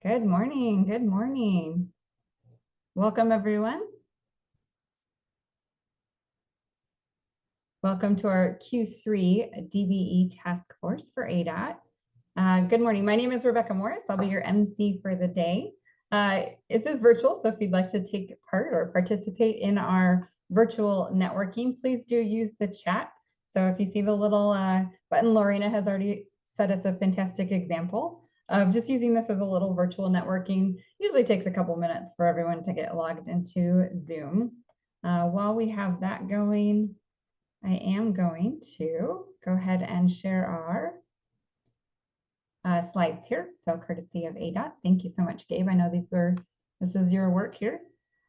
Good morning. Good morning. Welcome, everyone. Welcome to our Q3 DBE task force for ADOT. Good morning. My name is Rebecca Morris. I'll be your MC for the day. This is virtual, so if you'd like to take part or participate in our virtual networking, please do use the chat. So if you see the little button, Lorena has already set us a fantastic example of just using this as a little virtual networking. Usually takes a couple minutes for everyone to get logged into Zoom. While we have that going, I am going to go ahead and share our slides here. So courtesy of ADOT. Thank you so much, Gabe. I know this is your work here.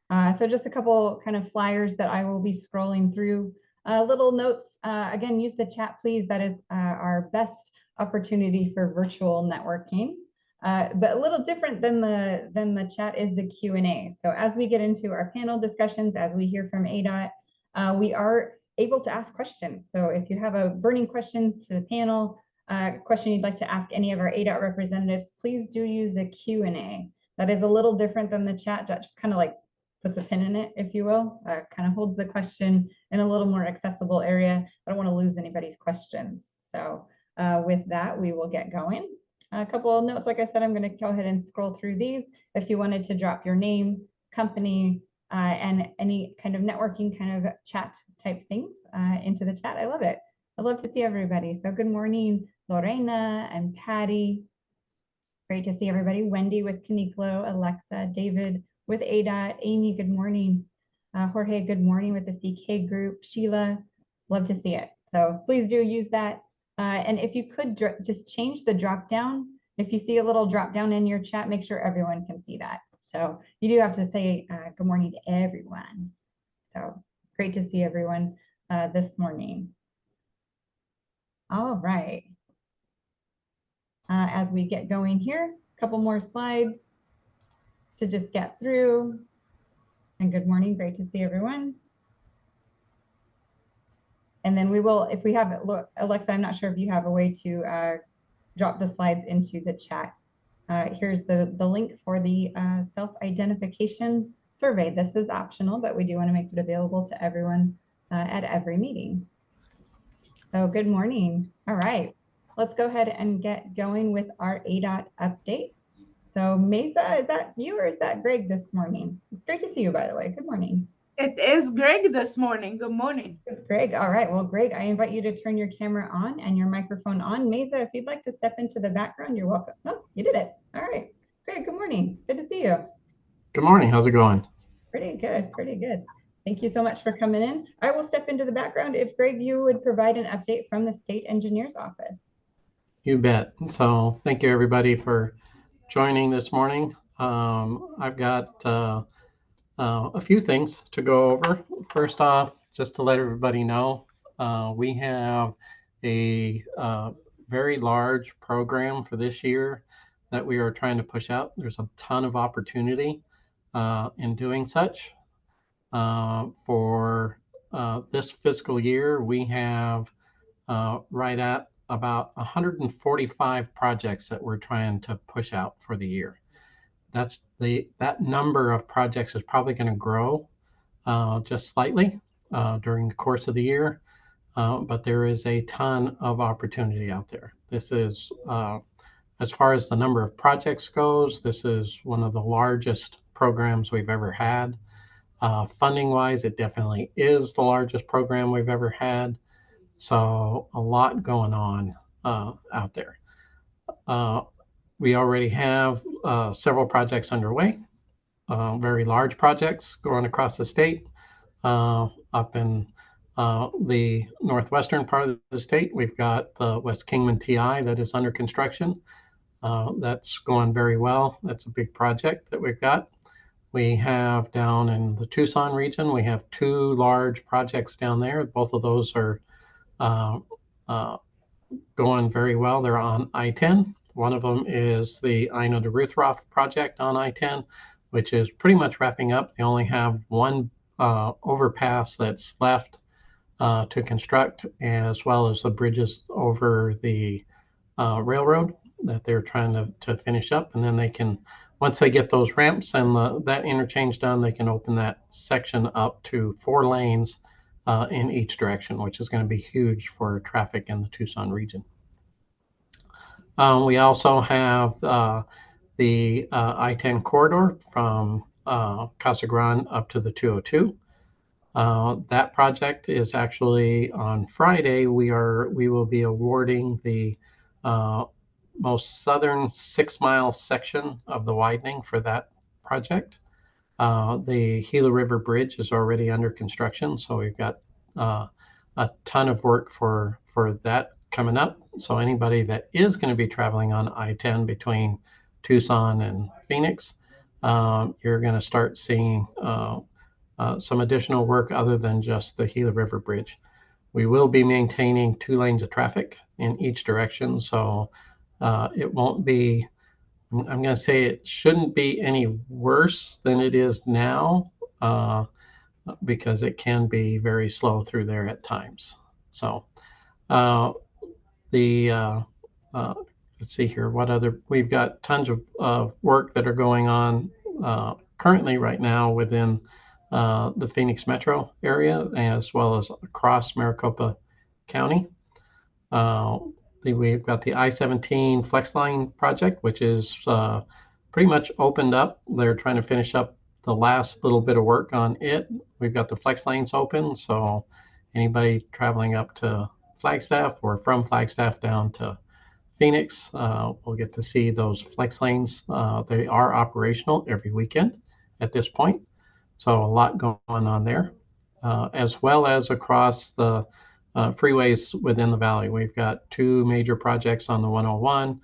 So just a couple kind of flyers that I will be scrolling through. Little notes, again, use the chat, please. That is our best opportunity for virtual networking. But a little different than the chat is the Q&A. So as we get into our panel discussions, as we hear from ADOT, we are able to ask questions. So if you have a burning questions to the panel, question you'd like to ask any of our ADOT representatives, please do use the Q&A. That is a little different than the chat. That just kind of like puts a pin in it, if you will, kind of holds the question in a little more accessible area. I don't want to lose anybody's questions. So with that, we will get going. A couple of notes, like I said, I'm going to go ahead and scroll through these. If you wanted to drop your name, company, and any kind of networking kind of chat type things into the chat, I love it. I love to see everybody. So good morning, Lorena and Patty. Great to see everybody. Wendy with Caniclo, Alexa, David with ADOT, Amy, good morning. Jorge, good morning with the CK group. Sheila, love to see it. So please do use that. And if you could just change the drop down. If you see a little drop down in your chat, make sure everyone can see that. So you do have to say good morning to everyone. So great to see everyone this morning. All right. As we get going here, a couple more slides to just get through. And good morning, great to see everyone. And then we will, if we have, look, Alexa, I'm not sure if you have a way to drop the slides into the chat. Here's the link for the self-identification survey. This is optional, but we do want to make it available to everyone at every meeting. So good morning. All right, let's go ahead and get going with our ADOT updates. So Mesa, is that you or is that Greg this morning? It's great to see you, by the way. Good morning. It is Greg this morning. Good morning. It's Greg. All right. Well, Greg, I invite you to turn your camera on and your microphone on. Mesa, if you'd like to step into the background, you're welcome. Oh, you did it. All right. Greg, good morning. Good to see you. Good morning. How's it going? Pretty good. Pretty good. Thank you so much for coming in. I will step into the background if, Greg, you would provide an update from the state engineer's office. You bet. So thank you, everybody, for joining this morning. I've got a few things to go over. First off, just to let everybody know, we have a very large program for this year that we are trying to push out. There's a ton of opportunity in doing such. For this fiscal year, we have right at about 145 projects that we're trying to push out for the year. That number of projects is probably going to grow just slightly during the course of the year, but there is a ton of opportunity out there. This is, as far as the number of projects goes, this is one of the largest programs we've ever had. Funding wise, it definitely is the largest program we've ever had. So a lot going on out there. We already have several projects underway, very large projects going across the state. Up in the northwestern part of the state, we've got the West Kingman TI that is under construction. That's going very well. That's a big project that we've got. We have down in the Tucson region, we have two large projects down there. Both of those are going very well. They're on I-10. One of them is the Ina de Ruthroff project on I-10, which is pretty much wrapping up. They only have one overpass that's left to construct, as well as the bridges over the railroad. that they're trying to finish up, and then they can, once they get those ramps and that interchange done, they can open that section up to 4 lanes in each direction, which is going to be huge for traffic in the Tucson region. We also have the I-10 corridor from Casa Grande up to the 202. That project is actually on Friday. We will be awarding the most southern 6-mile section of the widening for that project. The Gila River Bridge is already under construction, so we've got a ton of work for that coming up. So anybody that is going to be traveling on I-10 between Tucson and Phoenix, you're going to start seeing some additional work other than just the Gila River Bridge. We will be maintaining 2 lanes of traffic in each direction, so it won't be, I'm going to say it shouldn't be any worse than it is now, because it can be very slow through there at times. So let's see here, what other, we've got tons of work that are going on currently right now within the Phoenix metro area, as well as across Maricopa County. We've got the I-17 Flex Line project, which is pretty much opened up. They're trying to finish up the last little bit of work on it. We've got the flex lanes open, so anybody traveling up to Flagstaff or from Flagstaff down to Phoenix will get to see those flex lanes. They are operational every weekend at this point, so a lot going on there, as well as across the freeways within the valley. We've got 2 major projects on the 101,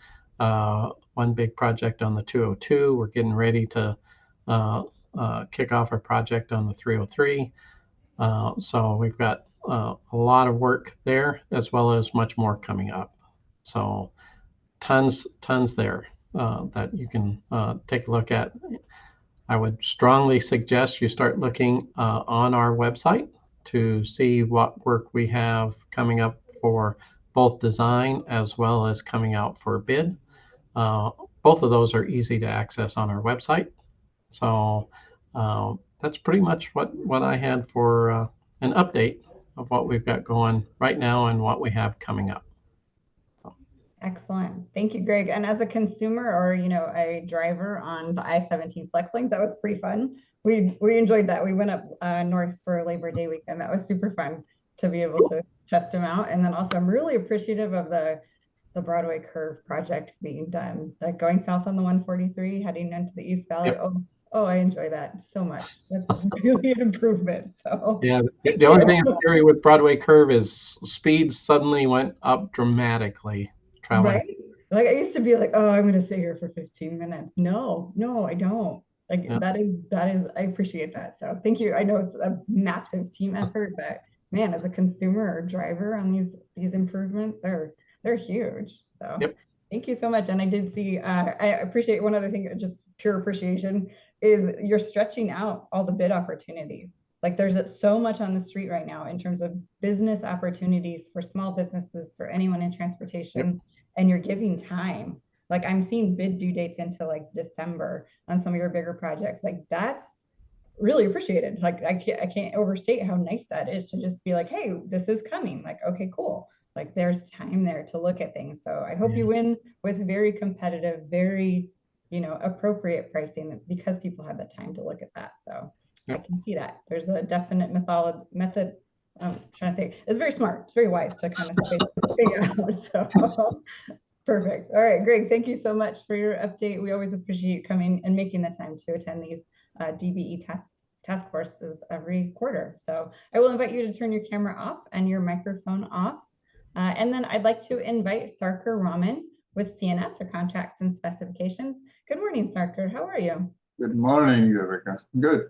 1 big project on the 202. We're getting ready to kick off our project on the 303. So we've got a lot of work there, as well as much more coming up. So tons there that you can take a look at. I would strongly suggest you start looking on our website to see what work we have coming up for both design as well as coming out for bid. Both of those are easy to access on our website. So that's pretty much what I had for an update of what we've got going right now and what we have coming up. Excellent. Thank you, Greg. And as a consumer or, a driver on the I-17 Flex Link, that was pretty fun. We enjoyed that. We went up north for Labor Day weekend. That was super fun to be able to test them out. And then also I'm really appreciative of the Broadway Curve project being done, like going south on the 143, heading into the East Valley. Yep. Oh, I enjoy that so much. That's really an improvement. So yeah, the only thing I'm scary with Broadway Curve is speed suddenly went up dramatically. Traveling. Right? Like I used to be like, oh, I'm going to sit here for 15 minutes. No, I don't. Like Yeah. that is, I appreciate that. So thank you. I know it's a massive team effort, but man, as a consumer or driver on these improvements, they're huge. So Yep. Thank you so much. And I did see, I appreciate one other thing, just pure appreciation, is you're stretching out all the bid opportunities. Like there's so much on the street right now in terms of business opportunities for small businesses, for anyone in transportation. Yep. And you're giving time. Like I'm seeing bid due dates into like December on some of your bigger projects. Like that's really appreciated. Like I can't overstate how nice that is to just be like, hey, this is coming. Like, okay, cool. Like there's time there to look at things. So I hope you win with very competitive, very, appropriate pricing because people have the time to look at that. So yep. I can see that. There's a definite method. I'm trying to say it's very smart. It's very wise to kind of figure out. So perfect. All right, Greg, thank you so much for your update. We always appreciate you coming and making the time to attend these DBE task forces every quarter. So I will invite you to turn your camera off and your microphone off. And then I'd like to invite Sarkar Raman with CNS, or Contracts and Specifications. Good morning, Sarkar. How are you? Good morning, Rebecca. Good.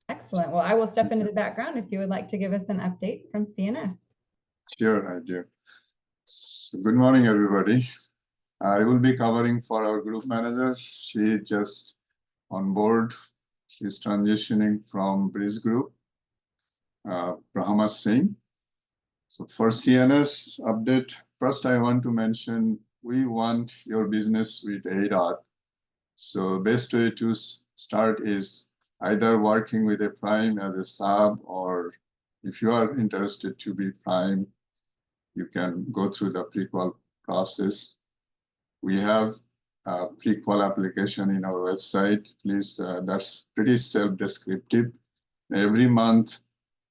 Excellent. Well, I will step into the background if you would like to give us an update from CNS. Sure, I do. So good morning, everybody. I will be covering for our group manager. She just on board. She's transitioning from Breeze Group, Brahma Singh. So for CNS update, first I want to mention we want your business with ADOT. So best way to start is either working with a prime as a sub, or if you are interested to be prime, you can go through the pre-qual process. We have a pre-qual application in our website. Please, that's pretty self-descriptive. Every month,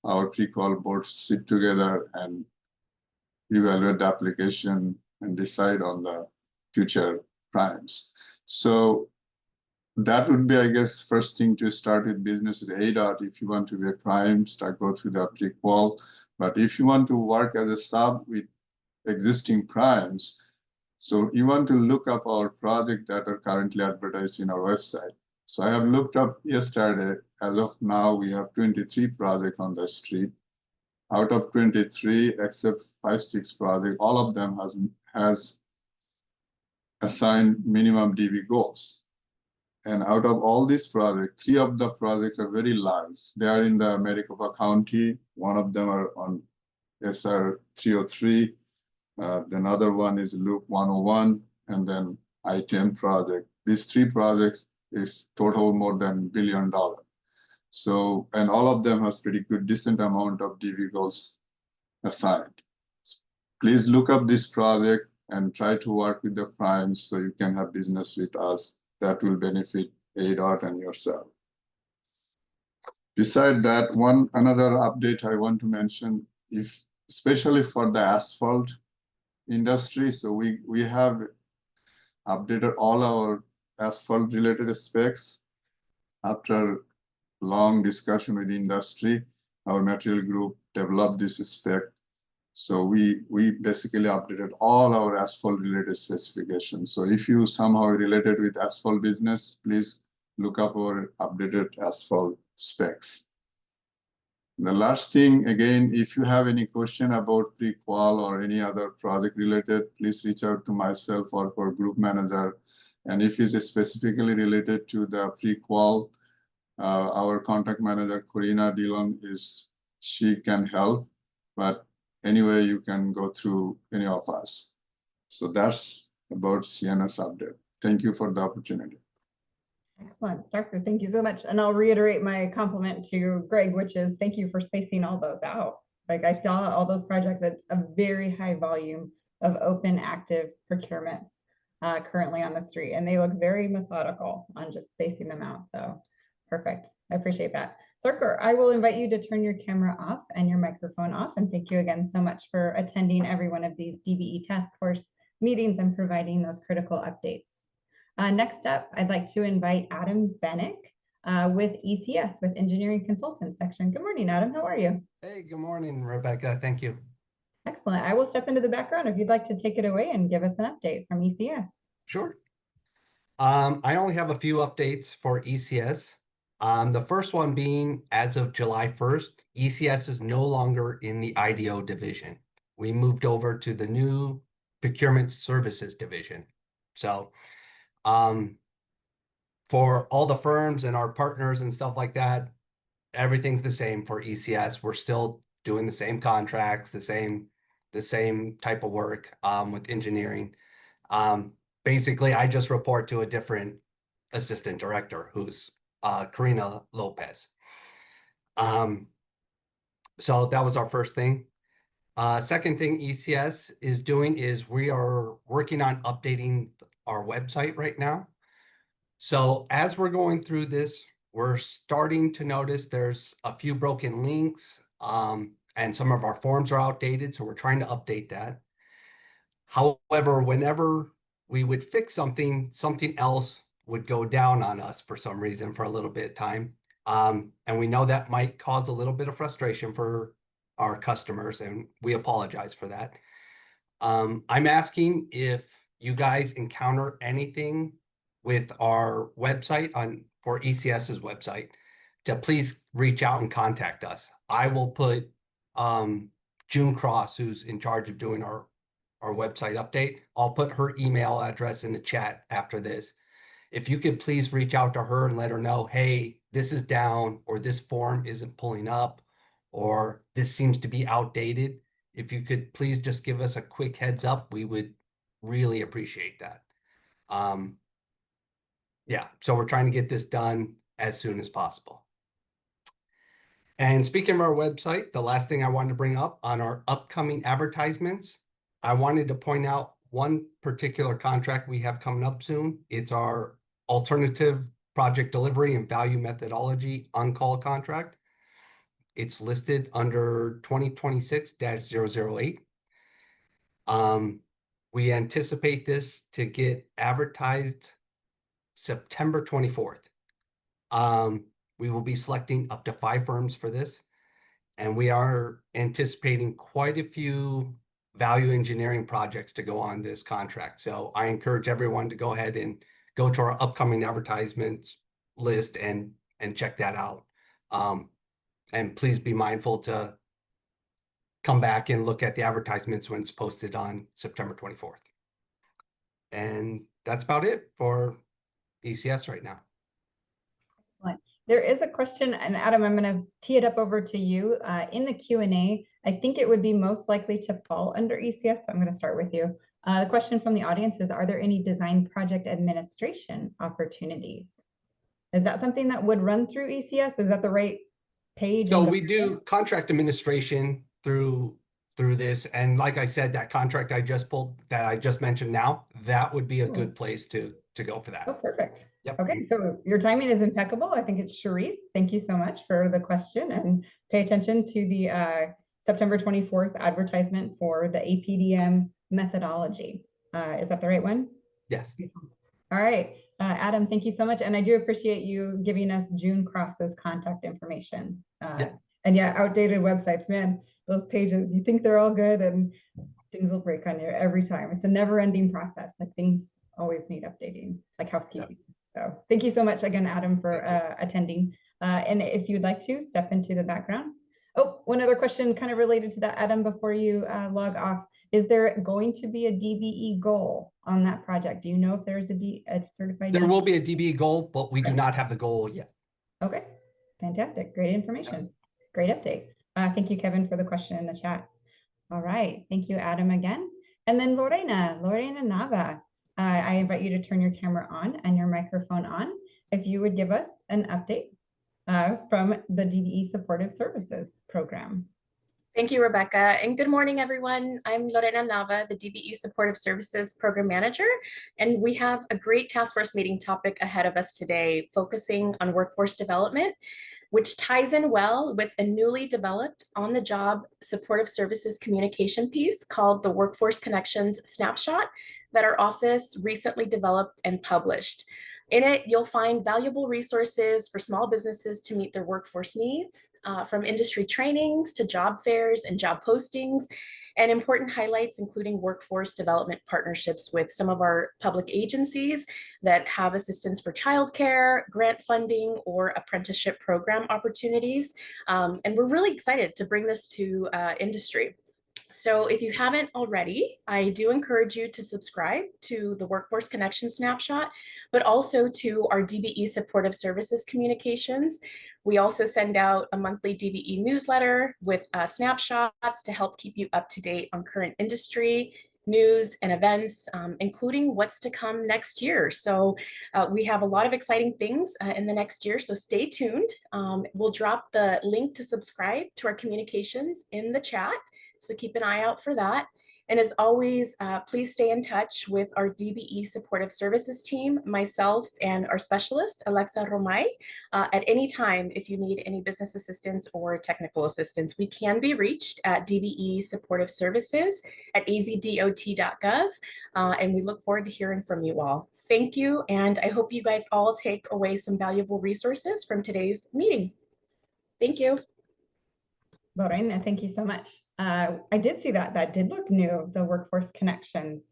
our pre-qual boards sit together and evaluate the application and decide on the future primes. So that would be, I guess, first thing to start with business with ADOT. If you want to be a prime, go through the pre-qual. But if you want to work as a sub with existing primes, so you want to look up our project that are currently advertised in our website. So I have looked up yesterday. As of now, we have 23 projects on the street. Out of 23, except 5-6 projects, all of them has assigned minimum DB goals. And out of all these projects, 3 of the projects are very large. They are in the Maricopa County. One of them are on SR 303. Then other one is Loop 101, and then I-10 project. These 3 projects is total more than $1 billion. So, and all of them has pretty good, decent amount of DB goals assigned. Please look up this project and try to work with the primes so you can have business with us. That will benefit ADOT and yourself. Beside that, another update I want to mention, especially for the asphalt industry. So we have updated all our asphalt related specs. After long discussion with the industry, our material group developed this spec. So we basically updated all our asphalt related specifications. So if you somehow related with asphalt business, please look up our updated asphalt specs. The last thing, again, if you have any question about pre-qual or any other project related, please reach out to myself or for group manager. And if it's specifically related to the pre-qual, our contact manager, Corina Dillon, she can help. But anyway, you can go through any of us. So that's about CNS update. Thank you for the opportunity. Excellent, Sarkar, thank you so much. And I'll reiterate my compliment to Greg, which is thank you for spacing all those out. Like I saw all those projects, it's a very high volume of open active procurements currently on the street, and they look very methodical on just spacing them out. So perfect, I appreciate that. Sarkar, I will invite you to turn your camera off and your microphone off. And thank you again so much for attending every one of these DBE task force meetings and providing those critical updates. Next up, I'd like to invite Adam Bennick with ECS, with Engineering Consultants section. Good morning, Adam. How are you? Hey, good morning, Rebecca. Thank you. Excellent. I will step into the background if you'd like to take it away and give us an update from ECS. Sure. I only have a few updates for ECS. The first one being, as of July 1st, ECS is no longer in the IDO division. We moved over to the new Procurement Services division. So for all the firms and our partners and stuff like that, everything's the same for ECS. We're still doing the same contracts, the same type of work with engineering. Basically, I just report to a different assistant director who's Karina Lopez. So that was our first thing. Second thing ECS is doing is we are working on updating our website right now. So as we're going through this, we're starting to notice there's a few broken links and some of our forms are outdated. So we're trying to update that. However, whenever we would fix something else would go down on us for some reason for a little bit of time. And we know that might cause a little bit of frustration for our customers, and we apologize for that. I'm asking if you guys encounter anything with our website for ECS's website to please reach out and contact us. I will put June Cross, who's in charge of doing our website update. I'll put her email address in the chat after this. If you could please reach out to her and let her know, hey, this is down, or this form isn't pulling up, or this seems to be outdated. If you could please just give us a quick heads up, we would really appreciate that. Yeah, so we're trying to get this done as soon as possible. And speaking of our website, the last thing I wanted to bring up on our upcoming advertisements, I wanted to point out one particular contract we have coming up soon. It's our alternative project delivery and value methodology on-call contract. It's listed under 2026-008. We anticipate this to get advertised September 24th. We will be selecting up to 5 firms for this, and we are anticipating quite a few value engineering projects to go on this contract. So I encourage everyone to go ahead and go to our upcoming advertisements list and check that out. And please be mindful to come back and look at the advertisements when it's posted on September 24th. And that's about it for ECS right now. Excellent. There is a question, and Adam, I'm going to tee it up over to you. In the Q&A, I think it would be most likely to fall under ECS, so I'm going to start with you. The question from the audience is, are there any design project administration opportunities? Is that something that would run through ECS? Is that the right page? So we do contract administration through this, and like I said, that contract I just pulled that I just mentioned now, that would be a good place to go for that. Oh, perfect. Yep. Okay, so your timing is impeccable. I think it's Charisse. Thank you so much for the question, and pay attention to the September 24th advertisement for the APDM methodology. Is that the right one? Yes. All right, Adam, thank you so much. And I do appreciate you giving us June Cross's contact information. And yeah, outdated websites, man, those pages, you think they're all good and things will break on you every time. It's a never ending process. Like things always need updating. It's like housekeeping. So thank you so much again, Adam, for attending. And if you'd like to step into the background. Oh, one other question kind of related to that, Adam, before you log off. Is there going to be a DBE goal on that project? Do you know if there's a certified? There will be a DBE goal, but we do not have the goal yet. Okay, fantastic. Great information. Great update. Thank you, Kevin, for the question in the chat. All right. Thank you, Adam, again. And then Lorena Nava. I invite you to turn your camera on and your microphone on. If you would give us an update from the DBE Supportive Services Program. Thank you, Rebecca, and good morning, everyone. I'm Lorena Nava, the DBE Supportive Services Program Manager, and we have a great task force meeting topic ahead of us today, focusing on workforce development, which ties in well with a newly developed on-the-job supportive services communication piece called the Workforce Connections Snapshot that our office recently developed and published. In it, you'll find valuable resources for small businesses to meet their workforce needs, from industry trainings to job fairs and job postings, and important highlights including workforce development partnerships with some of our public agencies that have assistance for childcare, grant funding, or apprenticeship program opportunities. And we're really excited to bring this to industry. So if you haven't already, I do encourage you to subscribe to the Workforce Connection Snapshot, but also to our DBE Supportive Services communications. We also send out a monthly DBE newsletter with snapshots to help keep you up to date on current industry, news, and events, including what's to come next year. So we have a lot of exciting things in the next year, so stay tuned. We'll drop the link to subscribe to our communications in the chat. So keep an eye out for that. And as always, please stay in touch with our DBE Supportive Services team, myself, and our specialist, Alexa Romay, at any time if you need any business assistance or technical assistance. We can be reached at DBE Supportive Services at azdot.gov, and we look forward to hearing from you all. Thank you, and I hope you guys all take away some valuable resources from today's meeting. Thank you. Lorena, thank you so much. I did see that did look new, the Workforce Connections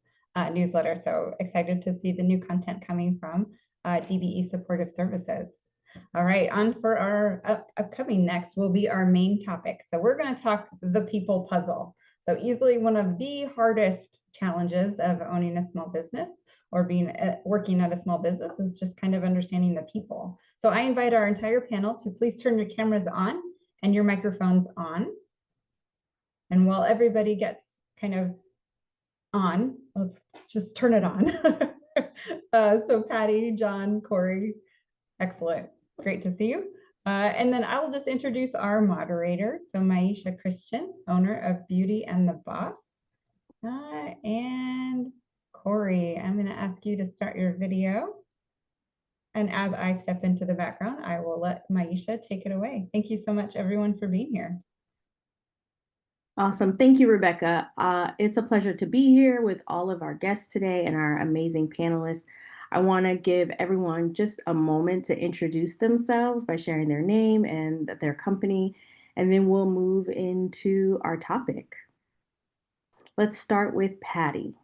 newsletter. So excited to see the new content coming from DBE Supportive Services. All right, on for our upcoming next will be our main topic. So we're going to talk the people puzzle. So easily one of the hardest challenges of owning a small business or working at a small business is just kind of understanding the people. So I invite our entire panel to please turn your cameras on and your microphones on. And while everybody gets kind of on, let's just turn it on. So Patty, John, Corey, excellent. Great to see you. And then I will just introduce our moderator. So Maisha Christian, owner of Beauty and the Boss. And Corey, I'm going to ask you to start your video. And as I step into the background, I will let Maisha take it away. Thank you so much, everyone, for being here. Awesome. Thank you, Rebecca. It's a pleasure to be here with all of our guests today and our amazing panelists. I want to give everyone just a moment to introduce themselves by sharing their name and their company, and then we'll move into our topic. Let's start with Patty.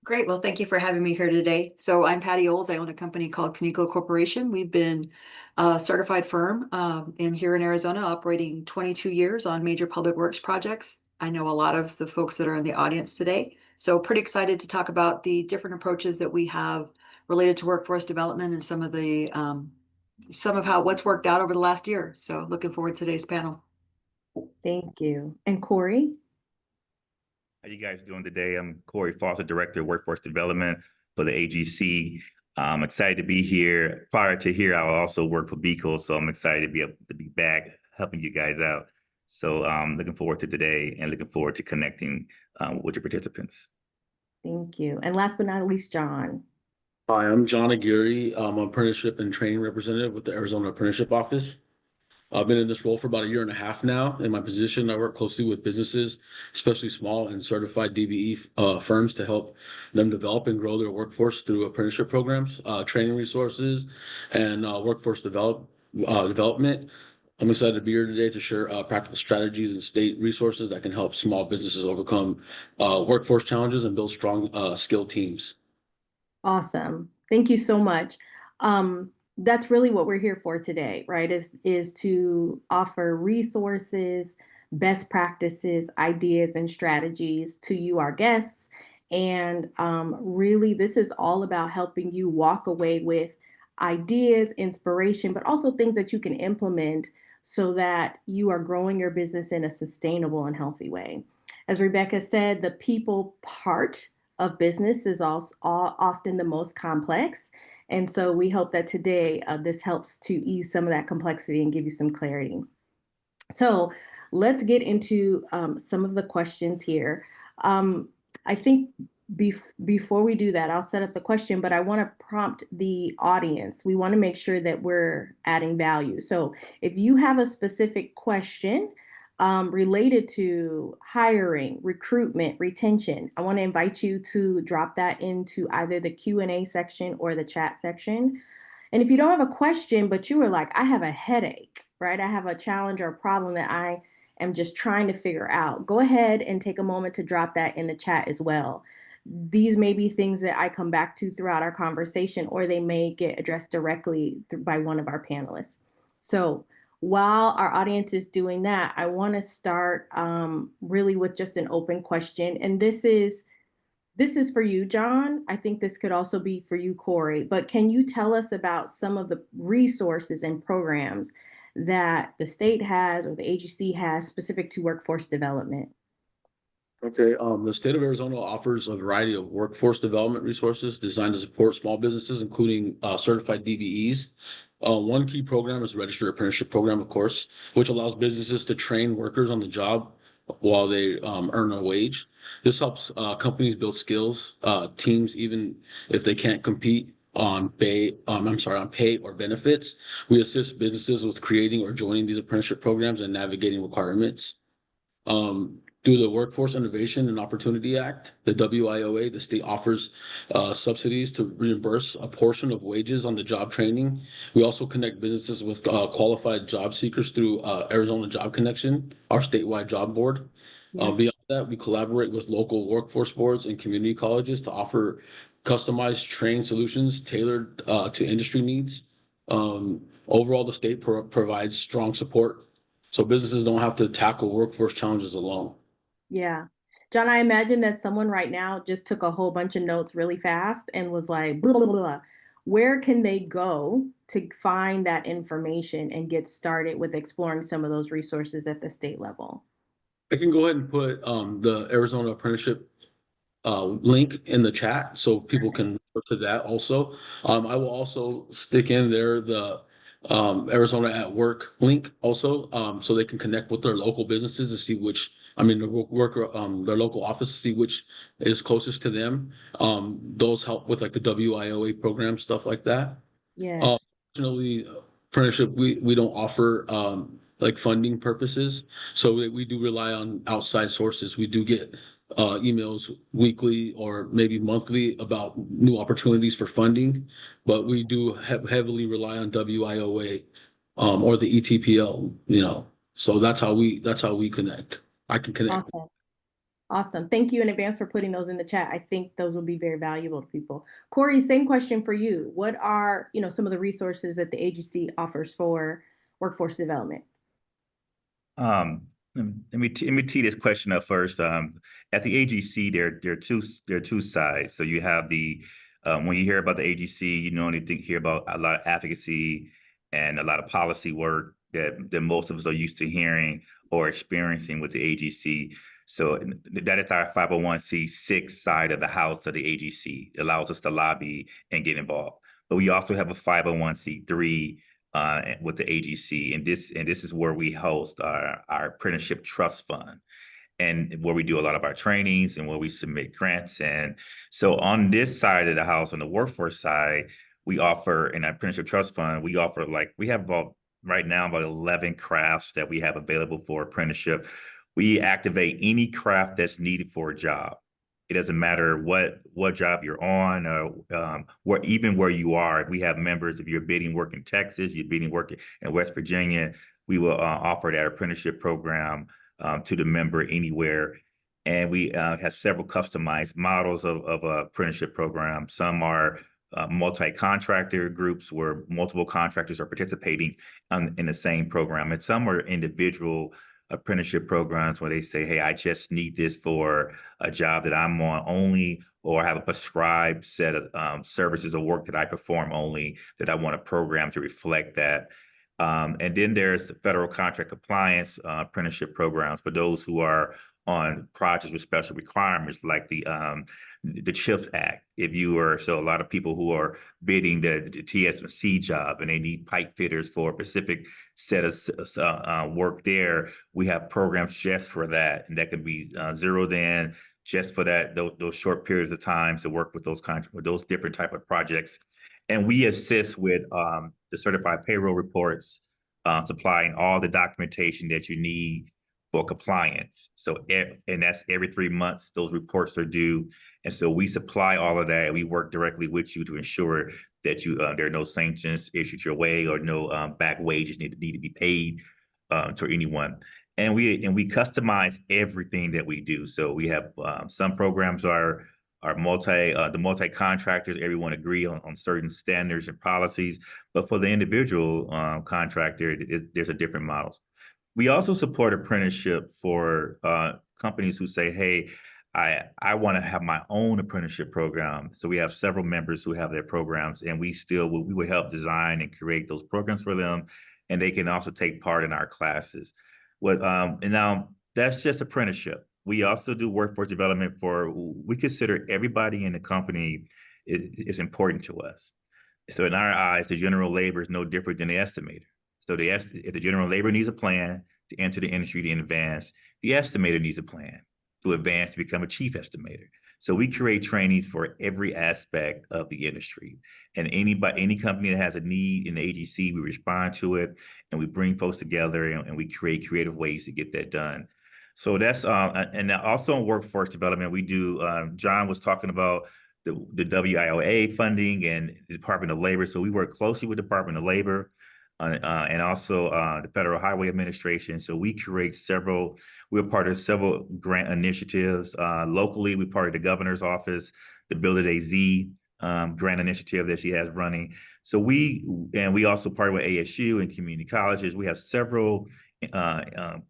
Great. Well, thank you for having me here today. So I'm Patty Olds. I own a company called Kaneko Corporation. We've been a certified firm here in Arizona, operating 22 years on major public works projects. I know a lot of the folks that are in the audience today. So pretty excited to talk about the different approaches that we have related to workforce development and some of what's worked out over the last year. So looking forward to today's panel. Thank you. And Corey? How you guys doing today? I'm Corey Foster, Director of Workforce Development for the AGC. I'm excited to be here. Prior to here, I also work for BECO, so I'm excited to be able to be back helping you guys out. So looking forward to today and looking forward to connecting with your participants. Thank you. And last but not least, John. Hi, I'm John Aguirre. I'm an apprenticeship and training representative with the Arizona Apprenticeship Office. I've been in this role for about 1.5 years now. In my position, I work closely with businesses, especially small and certified DBE firms, to help them develop and grow their workforce through apprenticeship programs, training resources, and workforce development. I'm excited to be here today to share practical strategies and state resources that can help small businesses overcome workforce challenges and build strong, skilled teams. Awesome. Thank you so much. That's really what we're here for today, right? Is to offer resources, best practices, ideas, and strategies to you, our guests. And really, this is all about helping you walk away with ideas, inspiration, but also things that you can implement so that you are growing your business in a sustainable and healthy way. As Rebecca said, the people part of business is also often the most complex. And so we hope that today this helps to ease some of that complexity and give you some clarity. So let's get into some of the questions here. I think before we do that, I'll set up the question, but I want to prompt the audience. We want to make sure that we're adding value. So if you have a specific question related to hiring, recruitment, retention, I want to invite you to drop that into either the Q&A section or the chat section. And if you don't have a question, but you were like, I have a headache, right? I have a challenge or a problem that I am just trying to figure out, go ahead and take a moment to drop that in the chat as well. These may be things that I come back to throughout our conversation, or they may get addressed directly by one of our panelists. So while our audience is doing that, I want to start really with just an open question. And this is for you, John. I think this could also be for you, Corey. But can you tell us about some of the resources and programs that the state has or the agency has specific to workforce development? Okay, the state of Arizona offers a variety of workforce development resources designed to support small businesses, including certified DBEs. One key program is the Registered Apprenticeship Program, of course, which allows businesses to train workers on the job while they earn a wage. This helps companies build skills, teams, even if they can't compete on pay or benefits. We assist businesses with creating or joining these apprenticeship programs and navigating requirements. Through the Workforce Innovation and Opportunity Act, the WIOA, the state offers subsidies to reimburse a portion of wages on the job training. We also connect businesses with qualified job seekers through Arizona Job Connection, our statewide job board. Yeah. Beyond that, we collaborate with local workforce boards and community colleges to offer customized training solutions tailored to industry needs. Overall, the state provides strong support so businesses don't have to tackle workforce challenges alone. Yeah. John, I imagine that someone right now just took a whole bunch of notes really fast and was like, blah, blah, blah. Where can they go to find that information and get started with exploring some of those resources at the state level? I can go ahead and put the Arizona Apprenticeship link in the chat so people can refer to that also. I will also stick in there the Arizona at Work link also, so they can connect with their local businesses to see which, their local office to see which is closest to them. Those help with like the WIOA program, stuff like that. Yes. Fortunately, apprenticeship, we don't offer like funding purposes, so we do rely on outside sources. We do get emails weekly or maybe monthly about new opportunities for funding, but we do heavily rely on WIOA or the ETPL, so that's how we connect. I can connect. Awesome. Awesome. Thank you in advance for putting those in the chat. I think those will be very valuable to people. Corey, same question for you. What are, some of the resources that the agency offers for workforce development? Let me tee this question up first. At the AGC, there are two sides. So you have the when you hear about the AGC, you only hear about a lot of advocacy and a lot of policy work that most of us are used to hearing or experiencing with the AGC. So that is our 501c6 side of the house of the AGC. It allows us to lobby and get involved. But we also have a 501c3 with the AGC, and this is where we host our apprenticeship trust fund, and where we do a lot of our trainings and where we submit grants. And so on this side of the house, on the workforce side, we offer in our apprenticeship trust fund, we have about right now about 11 crafts that we have available for apprenticeship. We activate any craft that's needed for a job. It doesn't matter what job you're on or where you are. If we have members, if you're bidding work in Texas, you're bidding work in West Virginia, we will offer that apprenticeship program to the member anywhere. And we have several customized models of apprenticeship programs. Some are multi-contractor groups where multiple contractors are participating in the same program. And some are individual apprenticeship programs where they say, hey, I just need this for a job that I'm on only, or I have a prescribed set of services or work that I perform only that I want a program to reflect that. And then there's the federal contract compliance apprenticeship programs for those who are on projects with special requirements, like the CHIPS Act. So a lot of people who are bidding the TSMC job and they need pipe fitters for a specific set of work there, we have programs just for that, and that can be zeroed in just for those short periods of time to work with those different type of projects. And we assist with the certified payroll reports, supplying all the documentation that you need for compliance. And that's every 3 months, those reports are due. And so we supply all of that. And we work directly with you to ensure that there are no sanctions issued your way, or no back wages need to be paid to anyone. And we customize everything that we do. So we have some programs are the multi-contractors, everyone agree on certain standards and policies. But for the individual contractor, there's a different models. We also support apprenticeship for companies who say, hey, I want to have my own apprenticeship program. So we have several members who have their programs, and we will help design and create those programs for them. And they can also take part in our classes. And now that's just apprenticeship. We also do workforce development we consider everybody in the company is important to us. So in our eyes, the general labor is no different than the estimator. So if the general labor needs a plan to enter the industry to advance, the estimator needs a plan to advance to become a chief estimator. So we create trainings for every aspect of the industry. And any company that has a need in the AGC, we respond to it, and we bring folks together, and we create creative ways to get that done. So that's and also in workforce development, we do. John was talking about the WIOA funding and the Department of Labor. So we work closely with the Department of Labor and also the Federal Highway Administration. So we're part of several grant initiatives. Locally, we're part of the governor's office, the Build It AZ grant initiative that she has running. So we also partner with ASU and community colleges. We have several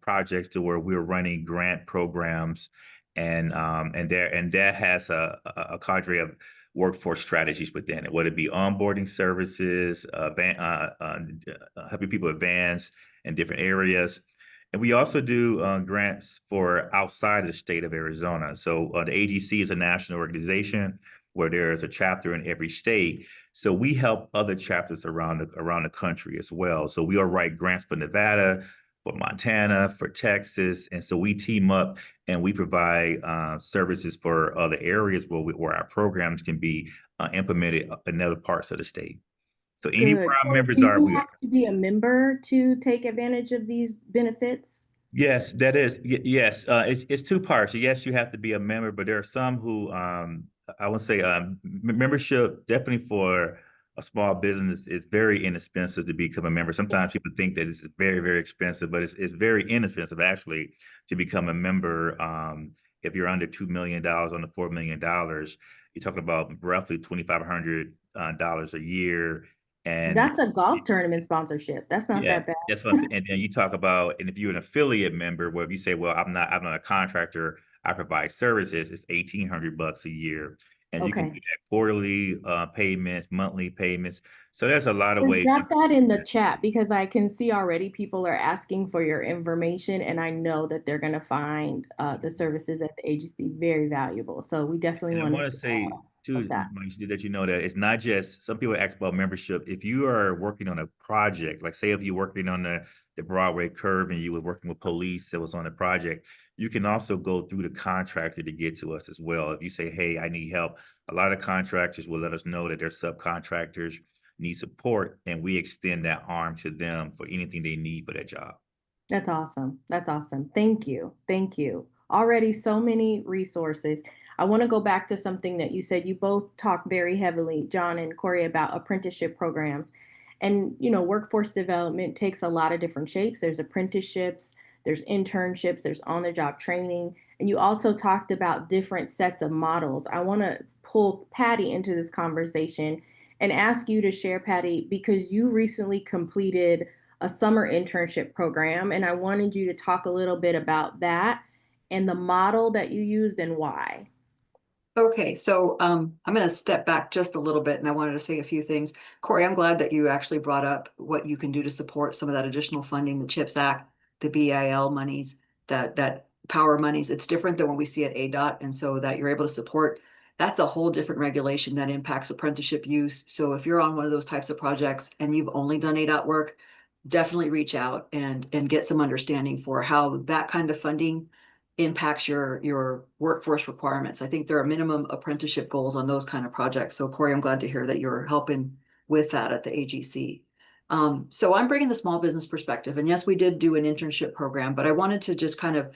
projects to where we're running grant programs, and that has a cadre of workforce strategies within it, whether it be onboarding services, helping people advance in different areas. And we also do grants for outside of the state of Arizona. So the AGC is a national organization where there is a chapter in every state. So we help other chapters around the country as well. So we'll write grants for Nevada, for Montana, for Texas. And so we team up and we provide services for other areas where our programs can be implemented in other parts of the state. So anywhere Good. our Corey, members do are, you we are. have to be a member to take advantage of these benefits? Yes, that is. Yes, it's two parts. Yes, you have to be a member, but there are some who I would say membership definitely for a small business is very inexpensive to become a member. Sometimes people think that it's very, very expensive, but it's very inexpensive actually to become a member. If you're under $2 million, under $4 million, you're talking about roughly $2,500 a year. And That's a golf tournament sponsorship. That's not yeah, that bad. that's what, and then you talk about, and if you're an affiliate member, where if you say, well, I'm not a contractor, I provide services, it's $1,800 a year. And you can do Okay. that quarterly payments, monthly payments. So there's a lot of Just ways. drop that in the chat because I can see already people are asking for your information, and I know that they're going to find the services at the agency very valuable. So we definitely And I want want to say too, that. Manish, that you know that it's not just, some people ask about membership. If you are working on a project, like say if you're working on the Broadway curve and you were working with police that was on the project, you can also go through the contractor to get to us as well. If you say, hey, I need help, a lot of contractors will let us know that their subcontractors need support, and we extend that arm to them for anything they need for that job. That's awesome. That's awesome. Thank you. Thank you. Already so many resources. I want to go back to something that you said. You both talked very heavily, John and Corey, about apprenticeship programs. And, you know, workforce development takes a lot of different shapes. There's apprenticeships, there's internships, there's on-the-job training. And you also talked about different sets of models. I want to pull Patty into this conversation and ask you to share, Patty, because you recently completed a summer internship program, and I wanted you to talk a little bit about that and the model that you used and why. Okay, so I'm going to step back just a little bit, and I wanted to say a few things. Corey, I'm glad that you actually brought up what you can do to support some of that additional funding, the CHIPS Act, the BIL monies, that power monies. It's different than what we see at ADOT, and so that you're able to support. That's a whole different regulation that impacts apprenticeship use. So if you're on one of those types of projects and you've only done ADOT work, definitely reach out and get some understanding for how that kind of funding impacts your workforce requirements. I think there are minimum apprenticeship goals on those kind of projects. So Corey, I'm glad to hear that you're helping with that at the AGC. So I'm bringing the small business perspective, and yes, we did do an internship program, but I wanted to just kind of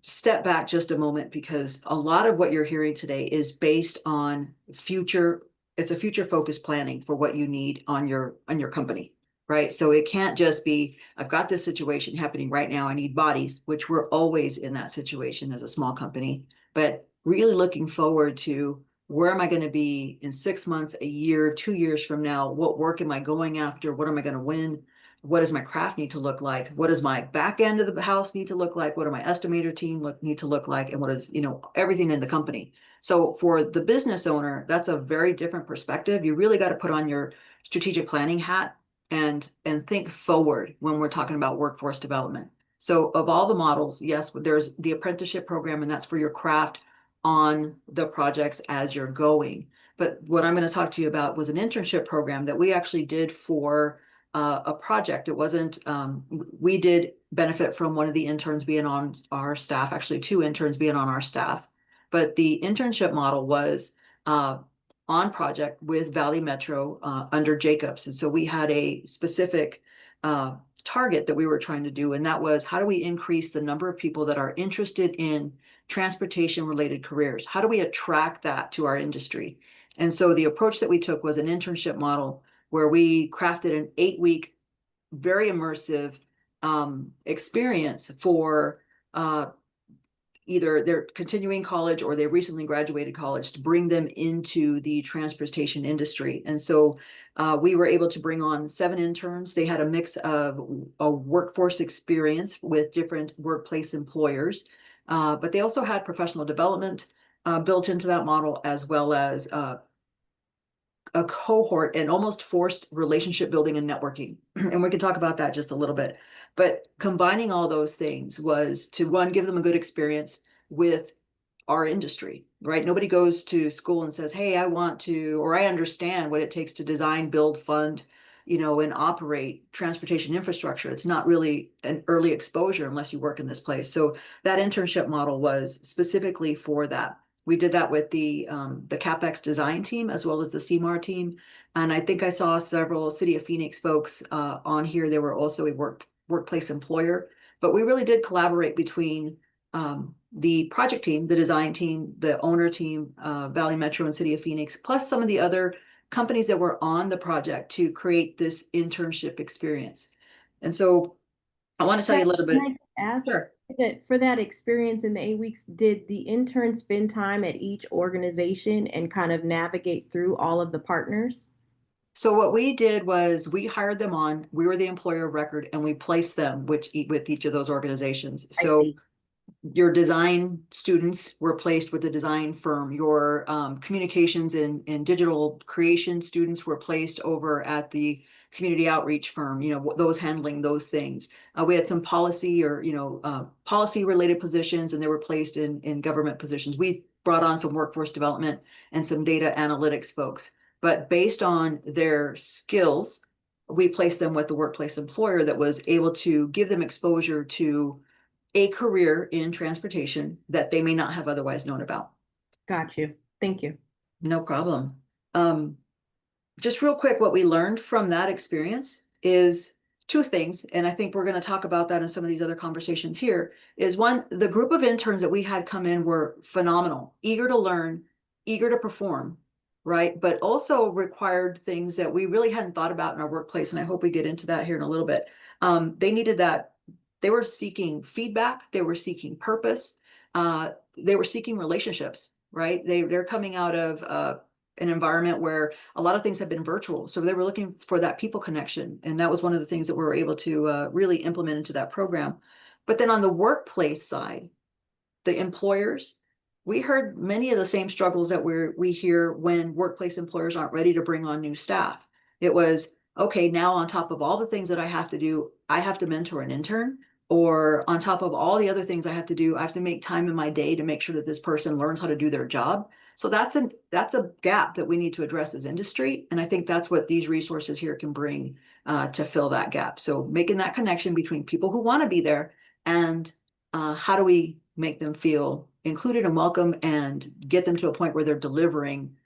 step back just a moment because a lot of what you're hearing today is based on it's a future focused planning for what you need on your company. Right. So it can't just be, I've got this situation happening right now. I need bodies, which we're always in that situation as a small company, but really looking forward to where am I going to be in 6 months, a year, 2 years from now? What work am I going after? What am I going to win? What does my craft need to look like? What does my back end of the house need to look like? What do my estimator team need to look like? And what is, everything in the company. So for the business owner, that's a very different perspective. You really got to put on your strategic planning hat and think forward when we're talking about workforce development. So of all the models, yes, there's the apprenticeship program, and that's for your craft on the projects as you're going. But what I'm going to talk to you about was an internship program that we actually did for a project. It wasn't, we did benefit from one of the interns being on our staff, actually 2 interns being on our staff. But the internship model was on project with Valley Metro under Jacobs. And so we had a specific target that we were trying to do, and that was how do we increase the number of people that are interested in transportation related careers? How do we attract that to our industry? And so the approach that we took was an internship model where we crafted an 8-week, very immersive experience for either they're continuing college or they recently graduated college to bring them into the transportation industry. And so we were able to bring on 7 interns. They had a mix of a workforce experience with different workplace employers, but they also had professional development built into that model, as well as a cohort and almost forced relationship building and networking. And we can talk about that just a little bit. But combining all those things was to, one, give them a good experience with our industry, right? Nobody goes to school and says, hey, I want to, or I understand what it takes to design, build, fund, and operate transportation infrastructure. It's not really an early exposure unless you work in this place. So that internship model was specifically for that. We did that with the CapEx design team as well as the CMAR team. And I think I saw several City of Phoenix folks on here. They were also a workplace employer, but we really did collaborate between the project team, the design team, the owner team, Valley Metro and City of Phoenix, plus some of the other companies that were on the project to create this internship experience. And so I want to tell you a little bit. Can I just ask Sure. that for that experience in the 8 weeks, did the intern spend time at each organization and kind of navigate through all of the partners? So what we did was we hired them on, we were the employer of record, and we placed them with each of those organizations. I So see. your design students were placed with the design firm. Your communications and digital creation students were placed over at the community outreach firm, those handling those things. We had some policy or, policy related positions, and they were placed in government positions. We brought on some workforce development and some data analytics folks, but based on their skills, we placed them with the workplace employer that was able to give them exposure to a career in transportation that they may not have otherwise known about. Got you. Thank you. No problem. Just real quick, what we learned from that experience is two things, and I think we're going to talk about that in some of these other conversations here, is one, the group of interns that we had come in were phenomenal, eager to learn, eager to perform, right? But also required things that we really hadn't thought about in our workplace, and I hope we get into that here in a little bit. They needed that. They were seeking feedback. They were seeking purpose. They were seeking relationships, right? They're coming out of an environment where a lot of things have been virtual. So they were looking for that people connection. And that was one of the things that we were able to really implement into that program. But then on the workplace side, the employers, we heard many of the same struggles that we hear when workplace employers aren't ready to bring on new staff. It was, okay, now on top of all the things that I have to do, I have to mentor an intern. Or on top of all the other things I have to do, I have to make time in my day to make sure that this person learns how to do their job. So that's a gap that we need to address as industry. And I think that's what these resources here can bring to fill that gap. So making that connection between people who want to be there and how do we make them feel included and welcome and get them to a point where they're delivering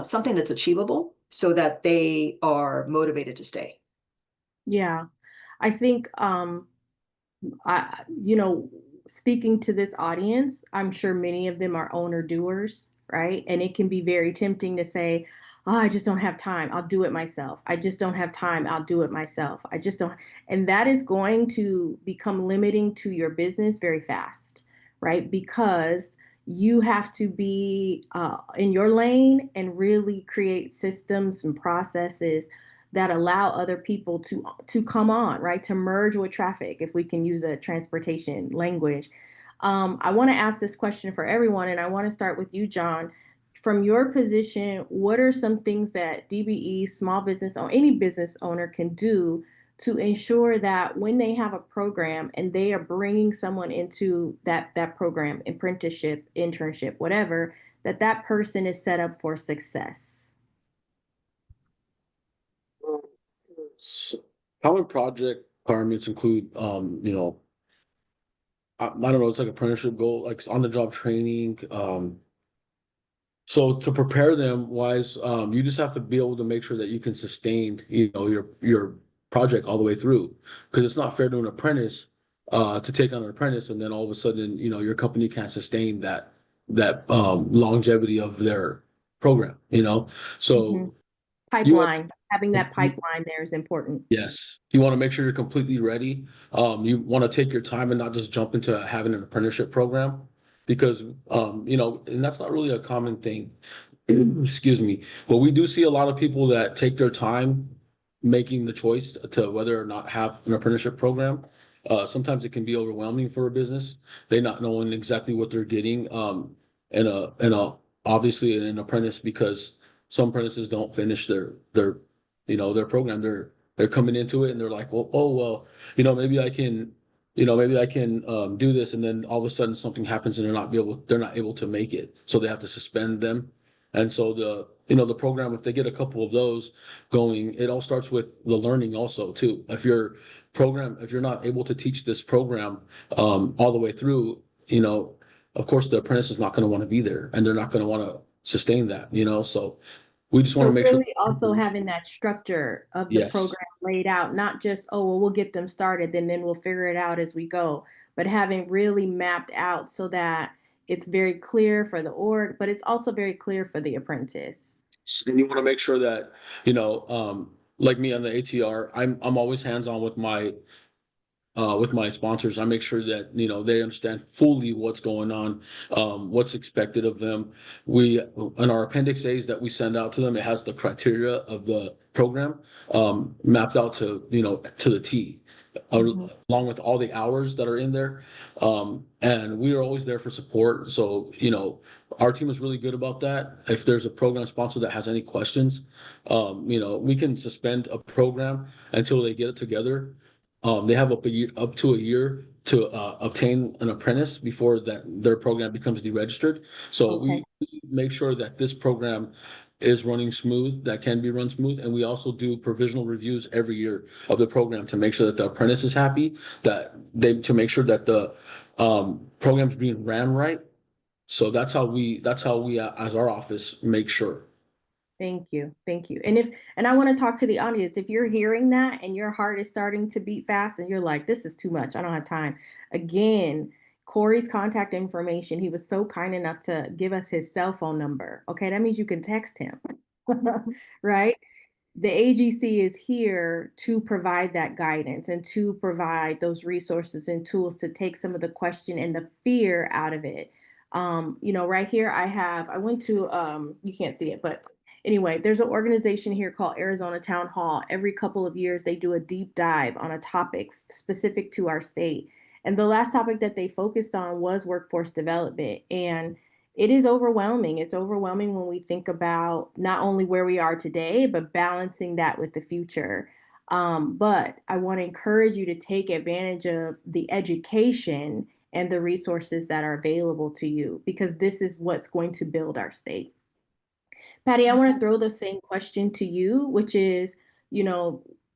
something that's achievable so that they are motivated to stay. Yeah, I think speaking to this audience, I'm sure many of them are owner doers, right? And it can be very tempting to say, oh, I just don't have time. I'll do it myself. I just don't have time. I'll do it myself. I just don't. And that is going to become limiting to your business very fast, right? Because you have to be in your lane and really create systems and processes that allow other people to come on, right? To merge with traffic, if we can use a transportation language. I want to ask this question for everyone, and I want to start with you, John. From your position, what are some things that DBE, small business or any business owner can do to ensure that when they have a program and they are bringing someone into that program, apprenticeship, internship, whatever, that person is set up for success? Common project requirements include, I don't know, it's like apprenticeship goal, like on the job training. So to prepare them wise, you just have to be able to make sure that you can sustain, your project all the way through. Because it's not fair to an apprentice to take on an apprentice and then all of a sudden, your company can't sustain that longevity of their program, So Pipeline, having that pipeline there is important. yes, you want to make sure you're completely ready. You want to take your time and not just jump into having an apprenticeship program because, and that's not really a common thing. Excuse me. But we do see a lot of people that take their time making the choice to whether or not have an apprenticeship program. Sometimes it can be overwhelming for a business. They not knowing exactly what they're getting. And obviously an apprentice because some apprentices don't finish their their program. They're coming into it and they're like, well, oh well, maybe I can, maybe I can do this, and then all of a sudden something happens and they're not able to make it, so they have to suspend them. And so the program, if they get a couple of those going, it all starts with the learning also too. If you're not able to teach this program all the way through, of course the apprentice is not going to want to be there, and they're not going to want to sustain that, so we just want So to make sure. really also having that structure of the Yes. program laid out, not just, oh, well, we'll get them started and then we'll figure it out as we go, but having really mapped out so that it's very clear for the org, but it's also very clear for the apprentice. And you want to make sure that, like me on the ATR, I'm always hands-on with my sponsors. I make sure that, they understand fully what's going on, what's expected of them. We, in our Appendix A's that we send out to them, it has the criteria of the program mapped out to, to the T, along with all the hours that are in there. And we are always there for support. So, our team is really good about that. If there's a program sponsor that has any questions, we can suspend a program until they get it together. They have up to a year to obtain an apprentice before their program becomes deregistered. So Okay. we make sure that this program is running smooth, that can be run smooth. And we also do provisional reviews every year of the program to make sure that the apprentice is happy, to make sure that the program's being ran right. So that's how we as our office make sure. Thank you. Thank you. And I want to talk to the audience. If you're hearing that and your heart is starting to beat fast and you're like, this is too much, I don't have time. Again, Corey's contact information, he was so kind enough to give us his cell phone number. Okay, that means you can text him, right? The AGC is here to provide that guidance and to provide those resources and tools to take some of the question and the fear out of it. Right here I went to, you can't see it, but anyway, there's an organization here called Arizona Town Hall. Every couple of years, they do a deep dive on a topic specific to our state. And the last topic that they focused on was workforce development. And it is overwhelming. It's overwhelming when we think about not only where we are today, but balancing that with the future. But I want to encourage you to take advantage of the education and the resources that are available to you, because this is what's going to build our state. Patty, I want to throw the same question to you, which is,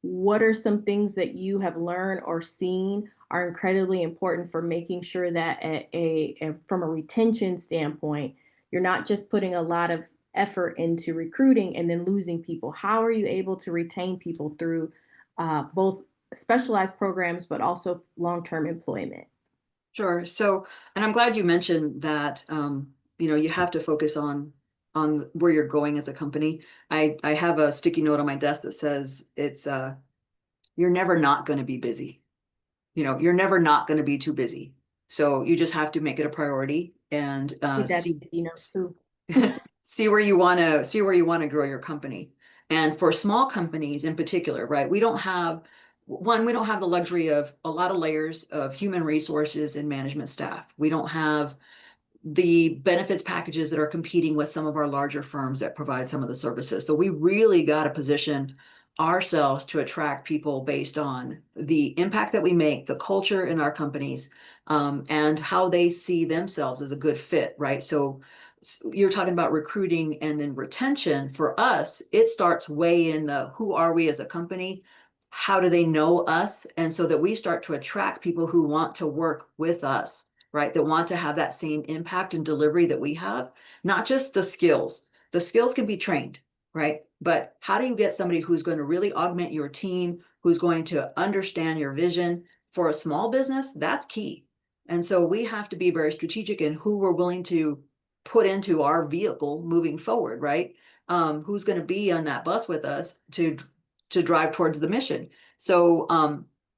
what are some things that you have learned or seen are incredibly important for making sure that from a retention standpoint, you're not just putting a lot of effort into recruiting and then losing people? How are you able to retain people through both specialized programs, but also long-term employment? Sure. So, and I'm glad you mentioned that, you have to focus on where you're going as a company. I have a sticky note on my desk that says it's, you're never not going to be busy. You're never not going to be too busy. So you just have to make it a priority and see where you want to grow your company. And for small companies in particular, right? We don't have the luxury of a lot of layers of human resources and management staff. We don't have the benefits packages that are competing with some of our larger firms that provide some of the services. So we really got to position ourselves to attract people based on the impact that we make, the culture in our companies, and how they see themselves as a good fit, right? So you're talking about recruiting and then retention. For us, it starts way in the who are we as a company? How do they know us? And so that we start to attract people who want to work with us, right? That want to have that same impact and delivery that we have, not just the skills. The skills can be trained, right? But how do you get somebody who's going to really augment your team, who's going to understand your vision? For a small business, that's key. And so we have to be very strategic in who we're willing to put into our vehicle moving forward, right? Who's going to be on that bus with us to drive towards the mission. So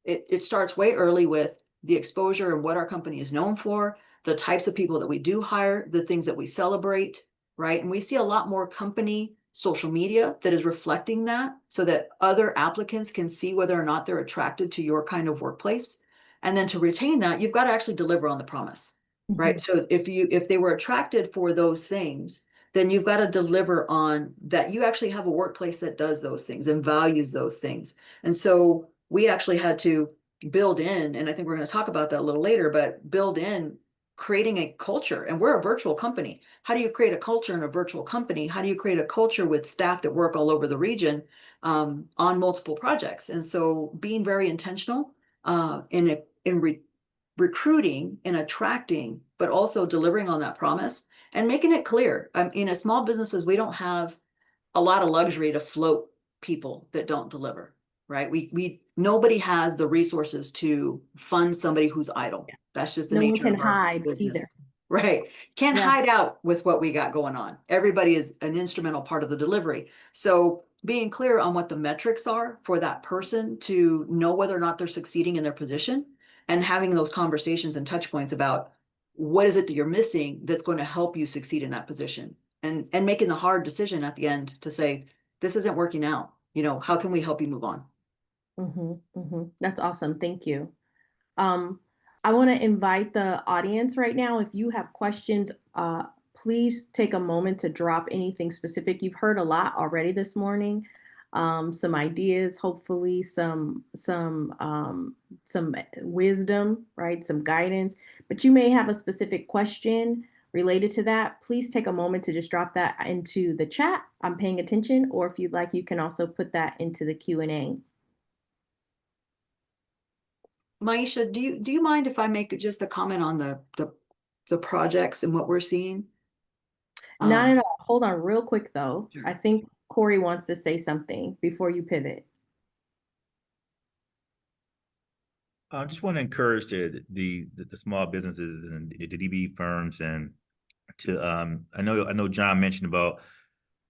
it starts way early with the exposure and what our company is known for, the types of people that we do hire, the things that we celebrate, right? And we see a lot more company social media that is reflecting that so that other applicants can see whether or not they're attracted to your kind of workplace. And then to retain that, you've got to actually deliver on the promise, right? So if they were attracted for those things, then you've got to deliver on that. You actually have a workplace that does those things and values those things. And so we actually had to build in, and I think we're going to talk about that a little later, but build in creating a culture. And we're a virtual company. How do you create a culture in a virtual company? How do you create a culture with staff that work all over the region on multiple projects? And so being very intentional in recruiting and attracting, but also delivering on that promise and making it clear. In a small businesses, we don't have a lot of luxury to float people that don't deliver, right? Nobody has the resources to fund somebody who's idle. That's just the No one nature can of our hide business. either. Right. Can't Yeah. hide out with what we got going on. Everybody is an instrumental part of the delivery. So being clear on what the metrics are for that person to know whether or not they're succeeding in their position, and having those conversations and touch points about what is it that you're missing that's going to help you succeed in that position, and making the hard decision at the end to say, this isn't working out. You know, how can we help you move on? That's awesome. Thank you. I want to invite the audience right now. If you have questions, please take a moment to drop anything specific. You've heard a lot already this morning. Some ideas, hopefully some wisdom, right? Some guidance, but you may have a specific question related to that. Please take a moment to just drop that into the chat. I'm paying attention, or if you'd like, you can also put that into the Q&A. Maisha, do you mind if I make just a comment on the projects and what we're seeing? Not at all. Hold on real quick though. Sure. I think Corey wants to say something before you pivot. I just want to encourage the small businesses and the DBE firms, and to I know John mentioned about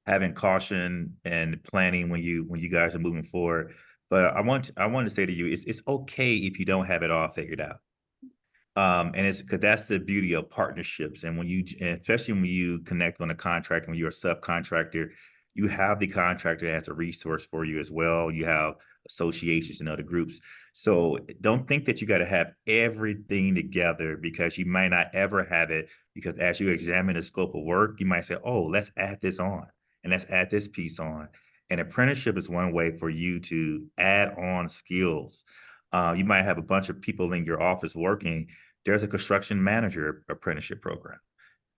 having caution and planning when you guys are moving forward. But I want to say to you, it's okay if you don't have it all figured out. And it's because that's the beauty of partnerships. And and especially when you connect on a contract, when you're a subcontractor, you have the contractor as a resource for you as well. You have associations and other groups. So don't think that you got to have everything together, because you might not ever have it, because as you examine the scope of work, you might say, oh, let's add this on and let's add this piece on. An apprenticeship is one way for you to add on skills. You might have a bunch of people in your office working. There's a construction manager apprenticeship program.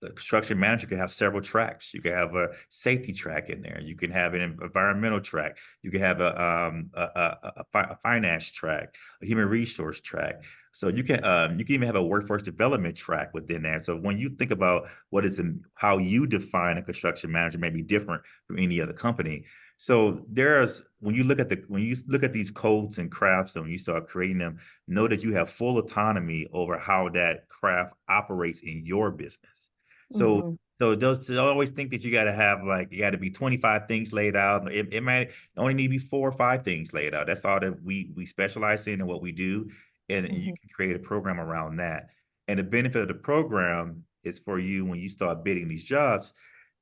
The construction manager can have several tracks. You can have a safety track in there. You can have an environmental track. You can have a finance track, a human resource track. So you can even have a workforce development track within there. So when you think about how you define a construction manager may be different from any other company. So when you look at these codes and crafts, and when you start creating them, know that you have full autonomy over how that craft operates in your business. So don't always think that you got to be 25 things laid out. It might only need to be 4 or 5 things laid out. That's all that we specialize in and what we do, and you can create a program around that. And the benefit of the program is for you, when you start bidding these jobs,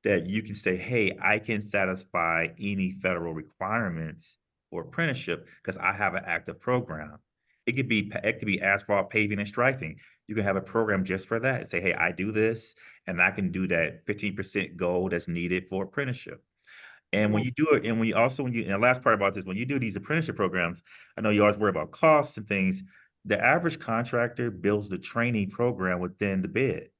that you can say, hey, I can satisfy any federal requirements for apprenticeship because I have an active program. It could be asphalt, paving, and striping. You can have a program just for that. Say, hey, I do this, and I can do that 15% goal that's needed for apprenticeship. And when you do it, and the last part about this, when you do these apprenticeship programs, I know you always worry about costs and things. The average contractor builds the training program within the bid.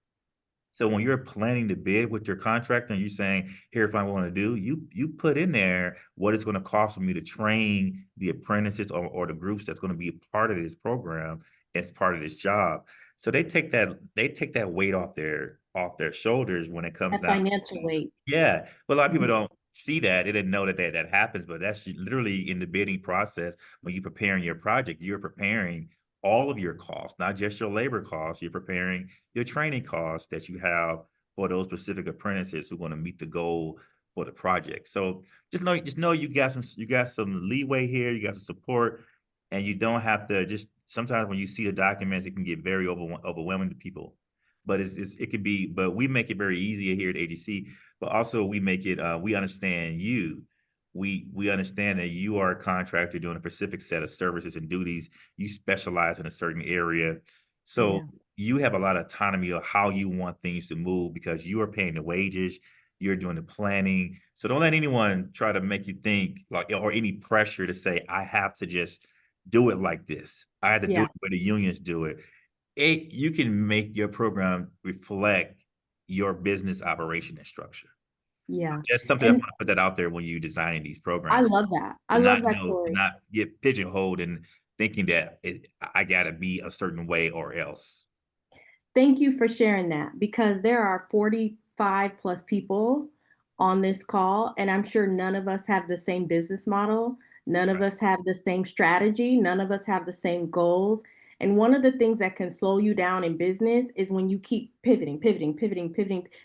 So when you're planning to bid with your contractor and you're saying, here's what I want to do, you put in there what it's going to cost for me to train the apprentices or the groups that's going to be a part of this program as part of this job. So they take that weight off their shoulders when it comes That down. financial weight. Yeah. Well, a lot of people don't see that. They didn't know that happens, but that's literally in the bidding process. When you're preparing your project, you're preparing all of your costs, not just your labor costs. You're preparing your training costs that you have for those specific apprentices who want to meet the goal for the project. So just know you got some leeway here, you got some support, and you don't have to sometimes when you see the documents, it can get very overwhelming to people. But it could be, but we make it very easy here at AGC, but also we make it, we understand you. We understand that you are a contractor doing a specific set of services and duties. You specialize in a certain area. So you have a lot of autonomy of how you want things to move, because you are paying the wages. you're doing the planning. So don't let anyone try to make you think like, or any pressure to say, I have to just do it like this. I had to do Yeah. it the way the unions do it. You can make your program reflect your business operation and structure. Yeah. Just something I And want to put that out there when you designing these I programs. love that. I To love not that, know, to Corey. not get pigeonholed and thinking that I gotta be a certain way or else. Thank you for sharing that because there are 45 plus people on this call, and I'm sure none of us have the same business model. None of us have the same strategy. None of us have the same goals. And one of the things that can slow you down in business is when you keep pivoting,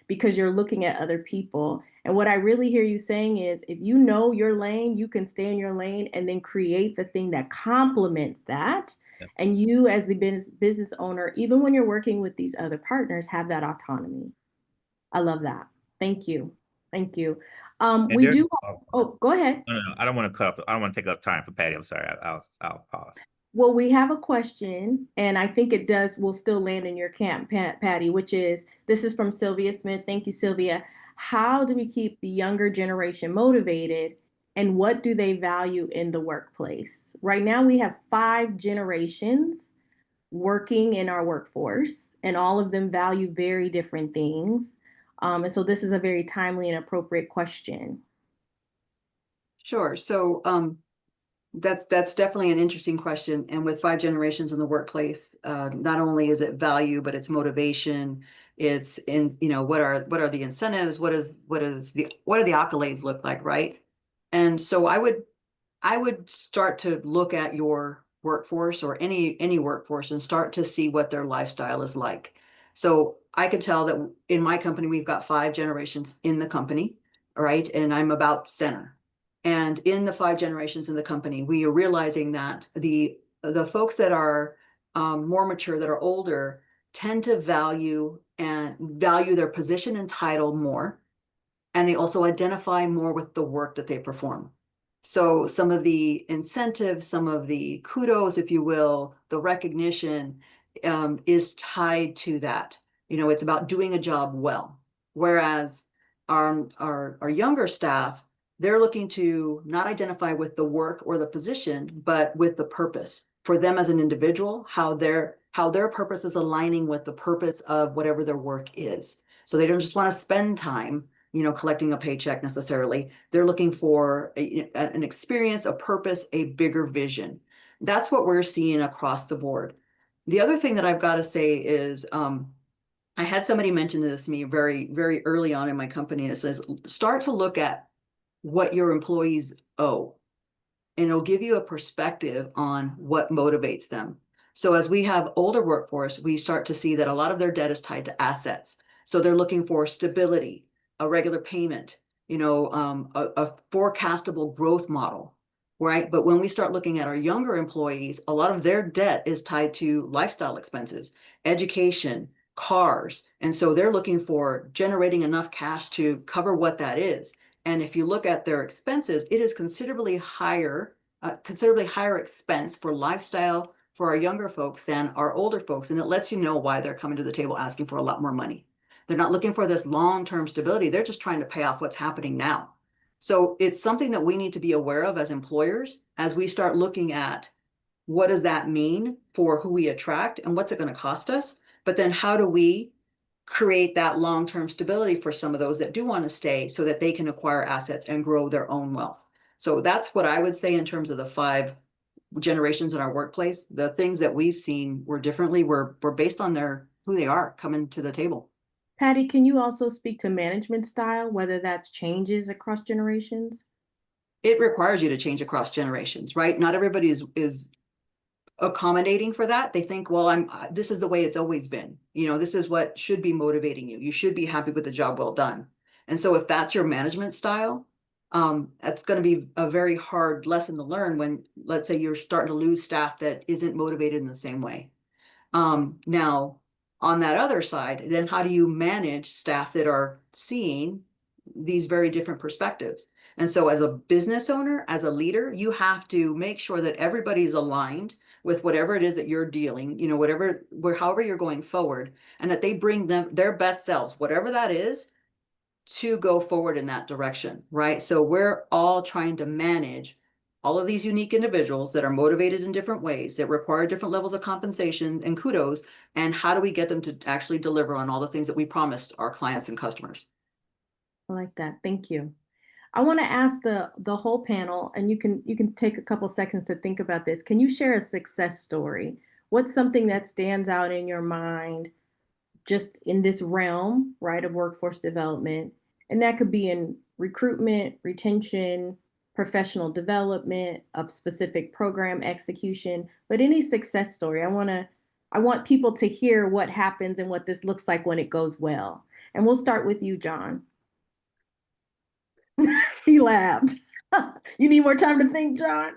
because you're looking at other people. And what I really hear you saying is if you know your lane, you can stay in your lane and then create the thing that complements that. Yep. And you, as the business owner, even when you're working with these other partners, have that autonomy. I love that. Thank you. Thank you. And We there's, do. Oh, go ahead. no, I don't want to cut off. I don't want to take up time for Patty. I'm sorry. I'll pause. Well, we have a question, and I think it will still land in your camp, Patty, which is this is from Sylvia Smith. Thank you, Sylvia. How do we keep the younger generation motivated, and what do they value in the workplace? Right now, we have 5 generations working in our workforce, and all of them value very different things. And so, this is a very timely and appropriate question. Sure. So that's definitely an interesting question. And with 5 generations in the workplace, not only is it value, but it's motivation. It's in, what are the incentives? What do the accolades look like, right? And so I would start to look at your workforce or any workforce and start to see what their lifestyle is like. So I could tell that in my company, we've got 5 generations in the company, all right? And I'm about center. And in the 5 generations in the company, we are realizing that the folks that are more mature, that are older, tend to value their position and title more. And they also identify more with the work that they perform. So some of the incentives, some of the kudos, if you will, the recognition is tied to that. It's about doing a job well. Whereas our younger staff, they're looking to not identify with the work or the position, but with the purpose for them as an individual, how their purpose is aligning with the purpose of whatever their work is. So they don't just want to spend time collecting a paycheck necessarily. They're looking for an experience, a purpose, a bigger vision. That's what we're seeing across the board. The other thing that I've got to say is I had somebody mention this to me very, very early on in my company. It says, start to look at what your employees owe, and it'll give you a perspective on what motivates them. So as we have older workforce, we start to see that a lot of their debt is tied to assets. So they're looking for stability, a regular payment, a forecastable growth model, right? But when we start looking at our younger employees, a lot of their debt is tied to lifestyle expenses, education, cars. And so they're looking for generating enough cash to cover what that is. And if you look at their expenses, it is considerably higher expense for lifestyle for our younger folks than our older folks. And it lets you know why they're coming to the table asking for a lot more money. They're not looking for this long-term stability. They're just trying to pay off what's happening now. So it's something that we need to be aware of as employers as we start looking at what does that mean for who we attract and what's it going to cost us? But then how do we create that long-term stability for some of those that do want to stay so that they can acquire assets and grow their own wealth? So that's what I would say in terms of the 5 generations in our workplace. The things that we've seen were differently were based on who they are coming to the table. Patty, can you also speak to management style, whether that's changes across generations? It requires you to change across generations, right? Not everybody is accommodating for that. They think, well, this is the way it's always been. This is what should be motivating you. You should be happy with the job well done. And so if that's your management style, that's going to be a very hard lesson to learn when, let's say, you're starting to lose staff that isn't motivated in the same way. Now, on that other side, then how do you manage staff that are seeing these very different perspectives? And so as a business owner, as a leader, you have to make sure that everybody's aligned with whatever it is that you're dealing, however you're going forward, and that they bring their best selves, whatever that is, to go forward in that direction, right? So we're all trying to manage all of these unique individuals that are motivated in different ways, that require different levels of compensation and kudos, and how do we get them to actually deliver on all the things that we promised our clients and customers? I like that. Thank you. I want to ask the whole panel, and you can take a couple seconds to think about this. Can you share a success story? What's something that stands out in your mind just in this realm, right, of workforce development? And that could be in recruitment, retention, professional development, of specific program execution, but any success story. I want people to hear what happens and what this looks like when it goes well. And we'll start with you, John. He laughed. You need more time to think, John?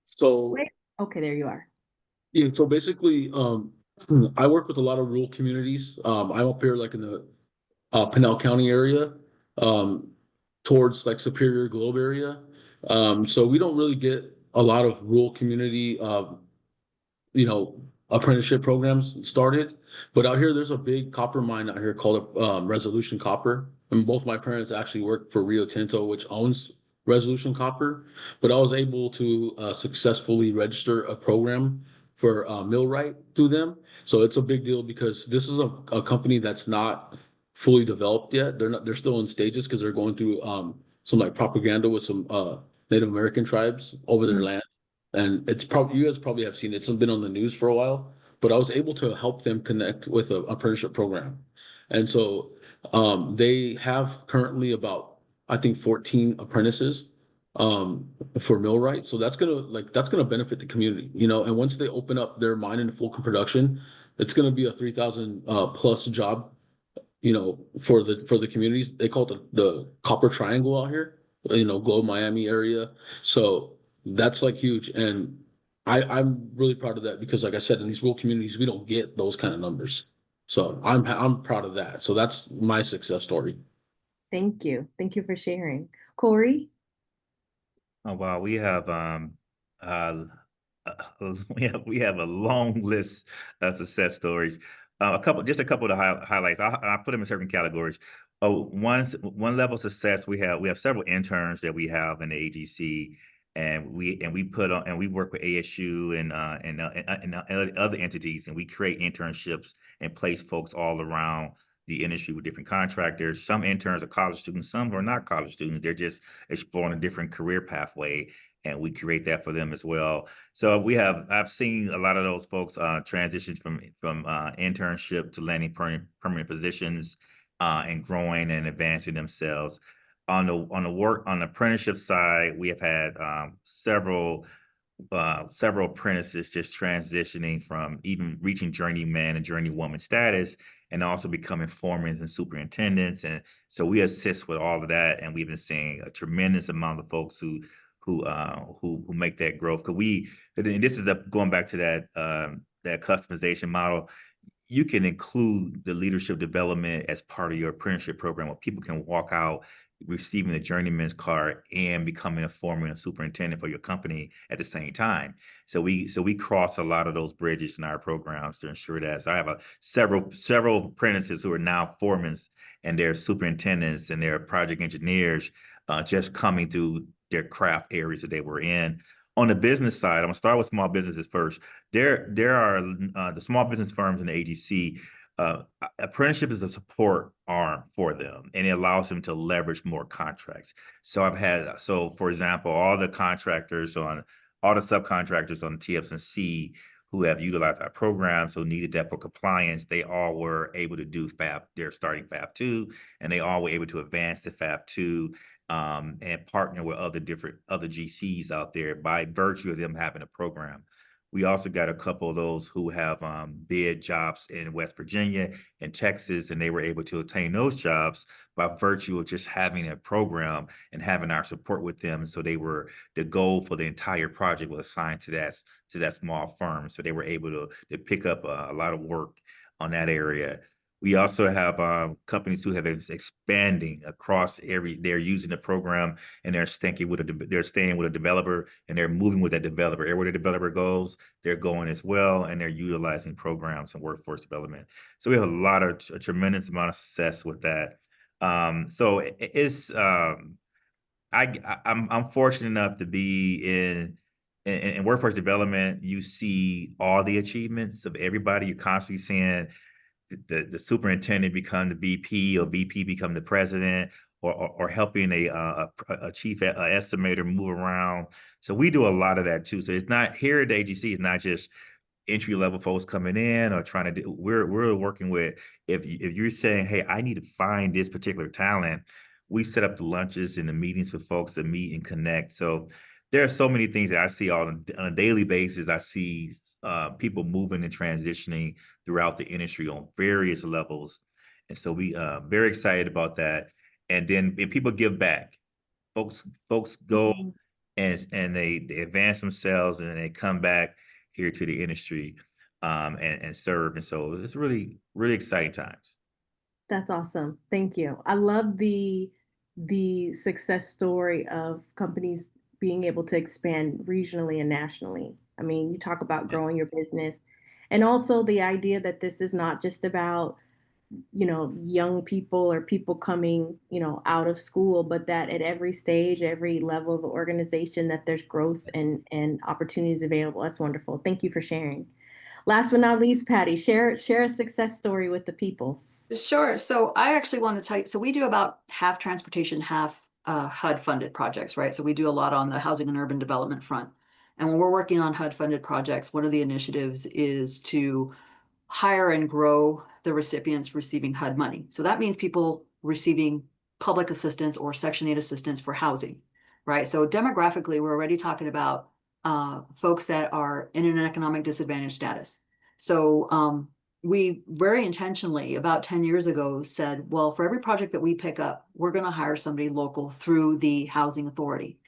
So, Wait. Okay, there you are. yeah, so basically, I work with a lot of rural communities. I'm up here like in the Pinal County area, towards like Superior Globe area. So we don't really get a lot of rural community, apprenticeship programs started. But out here, there's a big copper mine out here called Resolution Copper. And both my parents actually work for Rio Tinto, which owns Resolution Copper. But I was able to successfully register a program for millwright through them. So it's a big deal because this is a company that's not fully developed yet. They're still in stages because they're going through some like propaganda with some Native American tribes over their land. And it's probably, you guys probably have seen it. It's been on the news for a while, but I was able to help them connect with an apprenticeship program. And so they have currently about, I think, 14 apprentices for millwright. So that's gonna benefit the community, and once they open up their mine into full production, it's gonna be a 3,000 plus job, for the communities. They call it the Copper Triangle out here, Globe, Miami area. So that's like huge. And I'm really proud of that because, like I said, in these rural communities, we don't get those kind of numbers. So I'm proud of that. So that's my success story. Thank you. Thank you for sharing. Corey? Oh wow, we have uh we have a long list of success stories. A couple of the highlights. I put them in certain categories. Oh, one level of success. We have several interns that we have in the AGC, and we put on and we work with ASU and other entities, and we create internships and place folks all around the industry with different contractors. Some interns are college students, some are not college students. They're just exploring a different career pathway, and we create that for them as well. So I've seen a lot of those folks transition from internship to landing permanent positions and growing and advancing themselves. On the apprenticeship side, we have had several apprentices just transitioning from even reaching journeyman and journeywoman status, and also becoming foremen and superintendents. And so we assist with all of that, and we've been seeing a tremendous amount of folks who make that growth. And this is going back to that customization model. You can include the leadership development as part of your apprenticeship program, where people can walk out receiving a journeyman's card and becoming a foreman and superintendent for your company at the same time. So we cross a lot of those bridges in our programs to ensure that. So I have several apprentices who are now foremen, and they're superintendents and they're project engineers, just coming through their craft areas that they were in. On the business side, I'm gonna start with small businesses first. There are the small business firms in the AGC. Apprenticeship is a support arm for them, and it allows them to leverage more contracts. So for example, all the subcontractors on TSMC who have utilized our program, so needed that for compliance, they all were able to do they're starting Fab 2, and they all were able to advance to Fab 2 and partner with other GCs out there by virtue of them having a program. We also got a couple of those who have bid jobs in West Virginia and Texas, and they were able to obtain those jobs by virtue of just having a program and having our support with them. So the goal for the entire project was assigned to that small firm. So they were able to pick up a lot of work on that area. We also have companies who have been expanding across they're using the program, and they're staying with a developer, and they're moving with that developer. Everywhere the developer goes, they're going as well, and they're utilizing programs and workforce development. So we have a tremendous amount of success with that. So it's I'm fortunate enough to be in workforce development. You see all the achievements of everybody. You're constantly seeing the superintendent become the VP, or VP become the president, or helping a chief estimator move around. So we do a lot of that too. So it's not here at the AGC. It's not just entry level folks coming in or trying to do. We're working with, if you're saying, hey, I need to find this particular talent, we set up the lunches and the meetings for folks to meet and connect. So there are so many things that I see on a daily basis. I see people moving and transitioning throughout the industry on various levels. And so we very excited about that. And then people give back. Folks go and they advance themselves, and then they come back here to the industry and serve. And so it's really, really exciting times. That's awesome. Thank you. I love the success story of companies being able to expand regionally and nationally. I mean, you talk about growing your business, and also the idea that this is not just about, young people or people coming, out of school, but that at every stage, every level of the organization, that there's growth and opportunities available. That's wonderful. Thank you for sharing. Last but not least, Patty, share a success story with the people. Sure. So I actually want to tell you, so we do about half transportation, half HUD funded projects, right? So we do a lot on the housing and urban development front. And when we're working on HUD funded projects, one of the initiatives is to hire and grow the recipients receiving HUD money. So that means people receiving public assistance or Section 8 assistance for housing, right? So demographically, we're already talking about folks that are in an economic disadvantage status. So we very intentionally, about 10 years ago, said, well, for every project that we pick up, we're going to hire somebody local through the housing authority.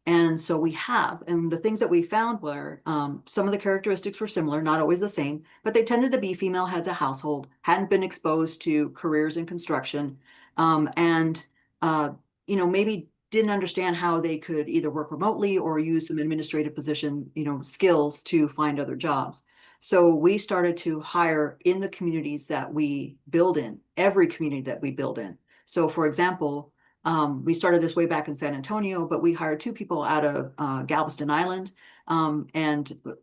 And so we have, and the things that we found were some of the characteristics were similar, not always the same, but they tended to be female heads of household, hadn't been exposed to careers in construction, and maybe didn't understand how they could either work remotely or use some administrative position, skills to find other jobs. So we started to hire in the communities that we build in, every community that we build in. So for example, we started this way back in San Antonio, but we hired 2 people out of Galveston Island. And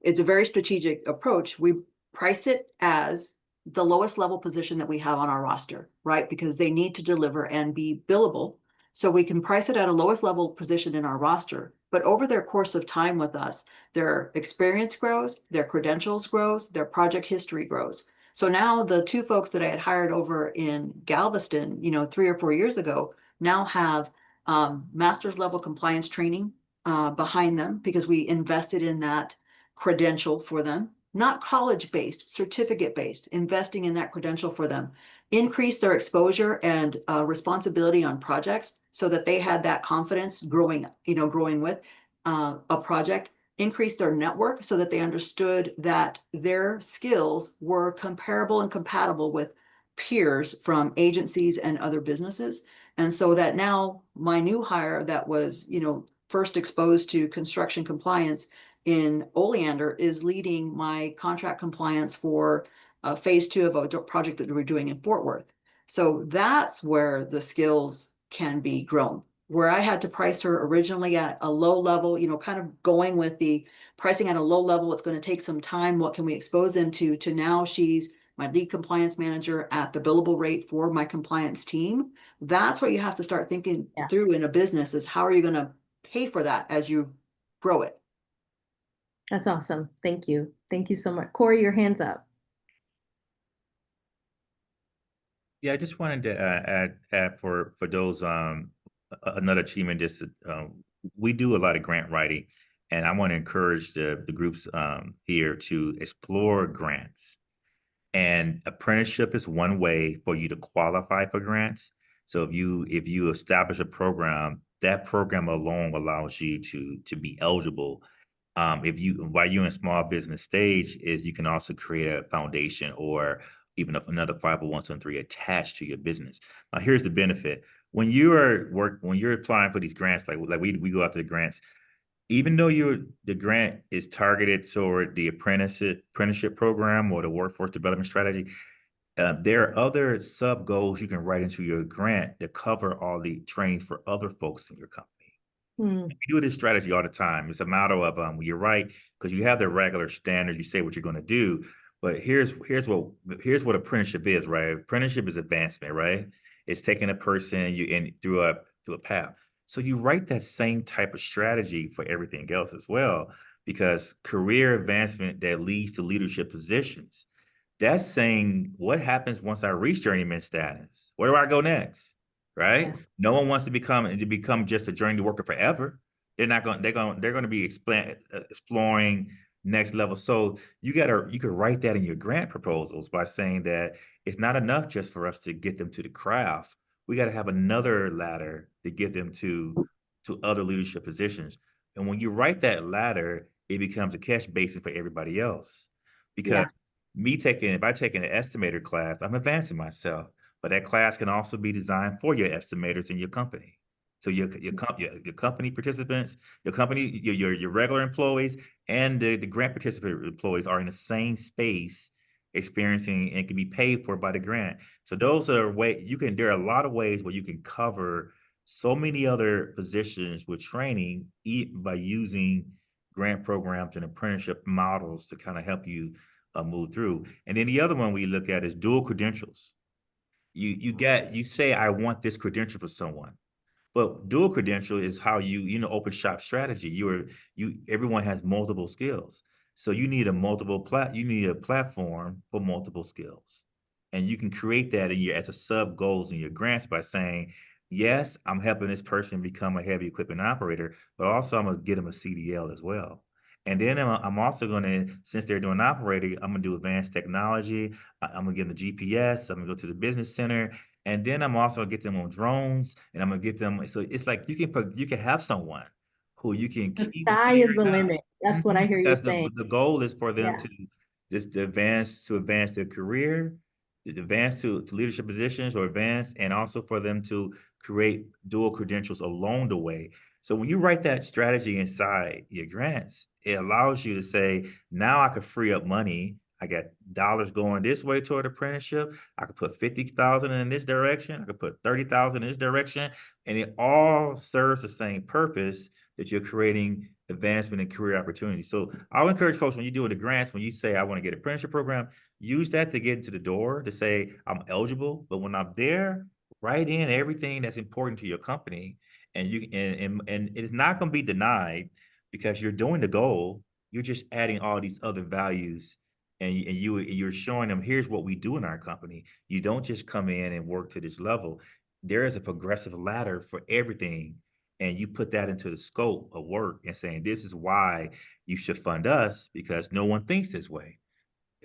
it's a very strategic approach. We price it as the lowest level position that we have on our roster, right? Because they need to deliver and be billable. So we can price it at a lowest level position in our roster. But over their course of time with us, their experience grows, their credentials grows, their project history grows. So now the 2 folks that I had hired over in Galveston, 3 or 4 years ago, now have master's level compliance training behind them, because we invested in that credential for them, not college-based, certificate-based, investing in that credential for them, increase their exposure and responsibility on projects so that they had that confidence growing with a project, increase their network so that they understood that their skills were comparable and compatible with peers from agencies and other businesses. And so that now my new hire that was, first exposed to construction compliance in Oleander is leading my contract compliance for phase 2 of a project that we're doing in Fort Worth. So that's where the skills can be grown. Where I had to price her originally at a low level, kind of going with the pricing at a low level, it's going to take some time. What can we expose them to now she's my lead compliance manager at the billable rate for my compliance team. That's what you have to start thinking through in a business, is how are you going to pay for that as you grow it? That's awesome. Thank you. Thank you so much. Corey, your hand's up. Yeah, I just wanted to add for those another achievement. Just we do a lot of grant writing, and I want to encourage the groups here to explore grants. And apprenticeship is one way for you to qualify for grants. So if you establish a program, that program alone allows you to be eligible. While you're in small business stage, is you can also create a foundation or even another 501(c)(3) attached to your business. Now, here's the benefit: when you're applying for these grants, like we go after the grants, even though the grant is targeted toward the apprenticeship program or the workforce development strategy, There are other sub goals you can write into your grant that cover all the trainings for other folks in your company. Hmm. We do this strategy all the time. It's a matter of you're right, because you have the regular standards, you say what you're going to do, but here's what apprenticeship is, right? Apprenticeship is advancement, right? It's taking a person through a path. So you write that same type of strategy for everything else as well, because career advancement that leads to leadership positions. That's saying, what happens once I reach journeyman status? Where do I go next? Right? Yeah. No one wants to become just a journey worker forever. They're going to be exploring next level. So you could write that in your grant proposals by saying that it's not enough just for us to get them to the craft. We got to have another ladder to get them to other leadership positions. And when you write that ladder, it becomes a catch basin for everybody else. Because if I take an estimator class, I'm advancing myself, but that class can also be designed for your estimators in your company. So your company participants, your regular employees, and the grant participant employees are in the same space, experiencing and can be paid for by the grant. So those are there are a lot of ways where you can cover so many other positions with training by using grant programs and apprenticeship models to kind of help you move through. And then the other one we look at is dual credentials. You say, I want this credential for someone. But dual credential is how open shop strategy. Everyone has multiple skills. So you need you need a platform for multiple skills. And you can create that as a sub goals in your grants by saying, yes, I'm helping this person become a heavy equipment operator, but also I'm gonna get them a CDL as well. And then I'm also gonna, since they're doing operating, I'm gonna do advanced technology. I'm gonna give them the GPS. I'm gonna go to the business center. And then I'm also gonna get them on drones, and I'm gonna get them. So it's like you can have someone who you can The keep sky is the figuring out. limit. That's what I hear you Because saying. the goal is for them Yeah. to advance their career, to advance to leadership positions or advance, and also for them to create dual credentials along the way. So when you write that strategy inside your grants, it allows you to say, now I can free up money. I got dollars going this way toward apprenticeship. I could put 50,000 in this direction. I could put 30,000 in this direction. And it all serves the same purpose, that you're creating advancement and career opportunities. So I'll encourage folks, when you do the grants, when you say, I want to get an apprenticeship program, use that to get into the door to say, I'm eligible. But when I'm there, write in everything that's important to your company. And it's not going to be denied, because you're doing the goal. You're just adding all these other values, and you're showing them, here's what we do in our company. You don't just come in and work to this level. There is a progressive ladder for everything. And you put that into the scope of work and saying, this is why you should fund us, because no one thinks this way.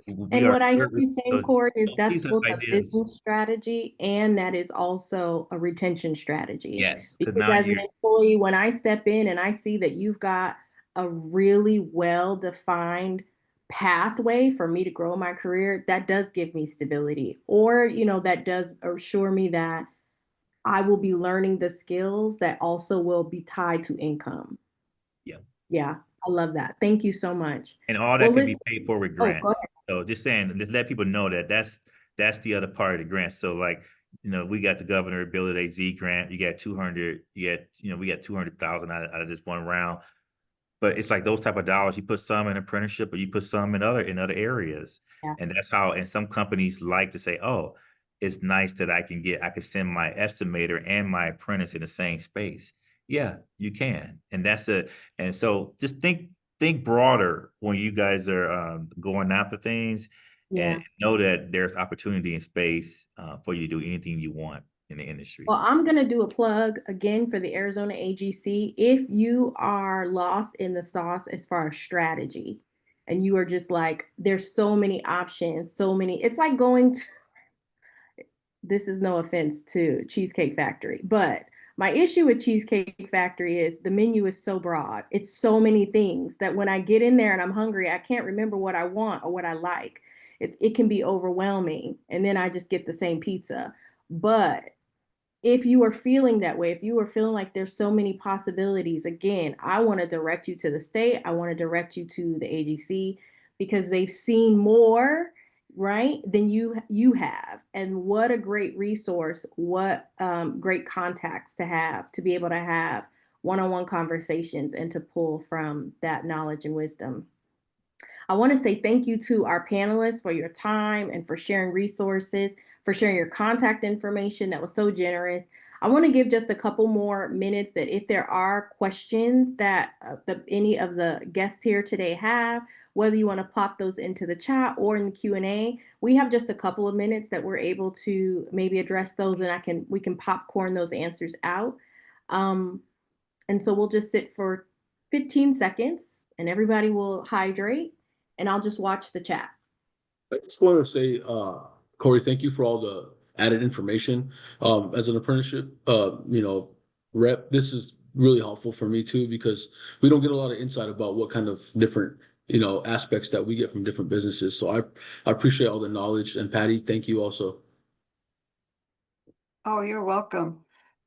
And what I hear you saying, Corey, is that's These are both a ideas. business strategy and that is also a retention strategy. Yes, Because as an employee, when I step in and I see that you've got a really well-defined pathway for me to grow my career, that does give me stability. Or, that does assure me that I will be learning the skills that also will be tied to income. Yeah. Yeah, I love that. Thank you so much. And all that Well, can be listen, paid for with go grants. ahead. So just saying, just let people know that that's the other part of the grant. So like, we got the Governor Ability Z grant. You got 200. We got 200,000 out of this one round. But it's like those type of dollars. You put some in apprenticeship, or you put some in other areas. Yeah. And that's how. And some companies like to say, "Oh, it's nice that I can send my estimator and my apprentice in the same space." Yeah, you can. And so just think broader when you guys are going after things, Yeah. and know that there's opportunity in space for you to do anything you want in the industry. Well, I'm going to do a plug again for the Arizona AGC. If you are lost in the sauce as far as strategy, and you are just like, there's so many options, it's like going to, this is no offense to Cheesecake Factory, but my issue with Cheesecake Factory is the menu is so broad. It's so many things that when I get in there and I'm hungry, I can't remember what I want or what I like. It can be overwhelming. And then I just get the same pizza. But if you are feeling that way, if you are feeling like there's so many possibilities, again, I want to direct you to the state. I want to direct you to the AGC, because they've seen more right, than you have. And what a great resource, what great contacts to have, to be able to have one-on-one conversations and to pull from that knowledge and wisdom. I want to say thank you to our panelists for your time and for sharing resources, for sharing your contact information. That was so generous. I want to give just a couple more minutes that if there are questions that any of the guests here today have, whether you want to pop those into the chat or in the Q&A, we have just a couple of minutes that we're able to maybe address those, and we can popcorn those answers out. And so we'll just sit for 15 seconds and everybody will hydrate, and I'll just watch the chat. I just want to say, Corey, thank you for all the added information. As an apprenticeship, rep, this is really helpful for me too, because we don't get a lot of insight about what kind of different, aspects that we get from different businesses. So I appreciate all the knowledge. And Patty, thank you also. Oh, you're welcome.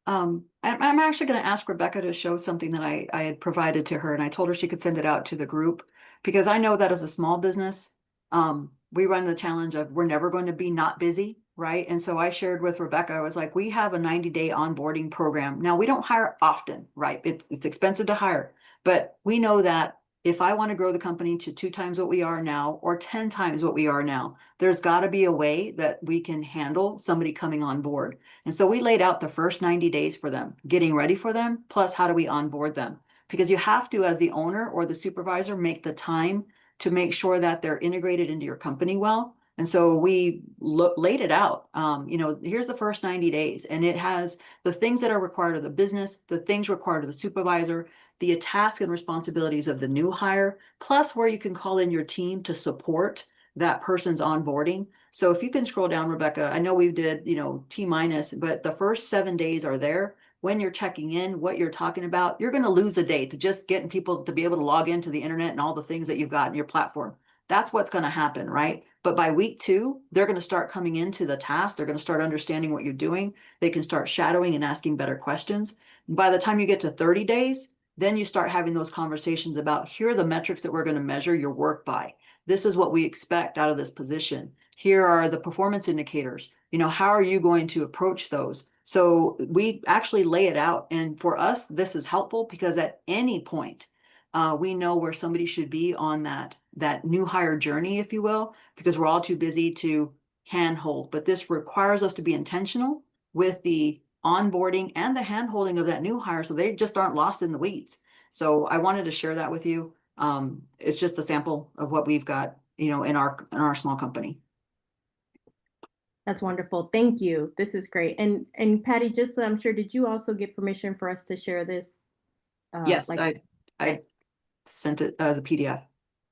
I'm actually going to ask Rebecca to show something that I had provided to her, and I told her she could send it out to the group, because I know that as a small business, we run the challenge of we're never going to be not busy, right? And so I shared with Rebecca, I was like, we have a 90-day onboarding program. Now, we don't hire often, right? It's expensive to hire, but we know that if I want to grow the company to 2 times what we are now or 10 times what we are now, there's got to be a way that we can handle somebody coming on board. And so we laid out the first 90 days for them, getting ready for them, plus how do we onboard them? Because you have to, as the owner or the supervisor, make the time to make sure that they're integrated into your company well. And so we laid it out. Here's the first 90 days, and it has the things that are required of the business, the things required of the supervisor, the tasks and responsibilities of the new hire, plus where you can call in your team to support that person's onboarding. So if you can scroll down, Rebecca, I know we did, T minus, but the first 7 days are there. When you're checking in, what you're talking about, you're going to lose a day to just getting people to be able to log into the internet and all the things that you've got in your platform. That's what's going to happen, right? But by week 2, they're going to start coming into the task. They're going to start understanding what you're doing. They can start shadowing and asking better questions. And by the time you get to 30 days, then you start having those conversations about, here are the metrics that we're going to measure your work by. This is what we expect out of this position. Here are the performance indicators. How are you going to approach those? So we actually lay it out. And for us, this is helpful because at any point, we know where somebody should be on that new hire journey, if you will, because we're all too busy to handhold. But this requires us to be intentional with the onboarding and the handholding of that new hire, so they just aren't lost in the weeds. So I wanted to share that with you. It's just a sample of what we've got, in our small company. That's wonderful. Thank you. This is great. And Patty, just so I'm sure, did you also get permission for us to share this? Yes, I sent it as a PDF.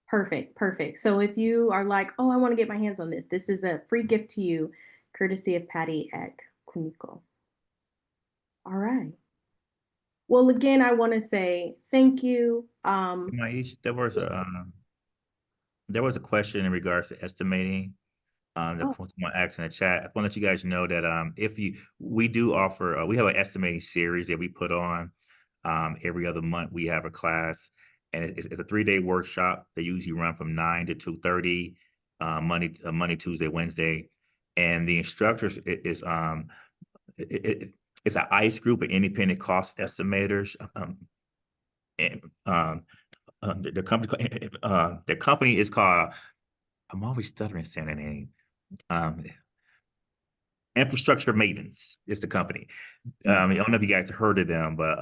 Perfect. So if you are like, oh, I want to get my hands on this, this is a free gift to you, courtesy of Patty at Cunico. All right. Well, again, I want to say thank you. Maish, there was a question in regards to estimating. That someone asked in the chat. I want to let you guys know that we do offer, we have an estimating series that we put on every other month. We have a class, and it's a 3-day workshop. They usually run from 9 to 2:30, Monday, Tuesday, Wednesday, and the instructors it's an ICE group of independent cost estimators. The company is called, I'm always stuttering saying the name. Infrastructure Mavens is the company. I don't know if you guys heard of them, but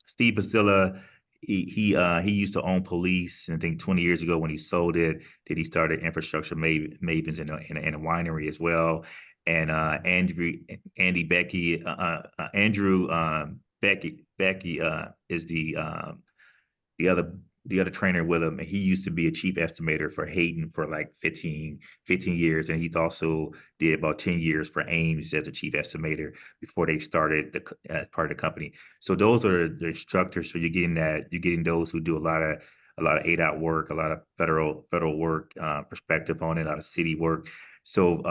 Steve Basilla, he used to own Police, and I think 20 years ago when he sold it, that he started Infrastructure Mavens in a winery as well. And Andrew Becky is the other trainer with him, and he used to be a chief estimator for Hayden for like 15 years, and he's also did about 10 years for Ames as a chief estimator before they started as part of the company. So those are the instructors. So you're getting those who do a lot of ADOT work, a lot of federal work, perspective on it, a lot of city work. So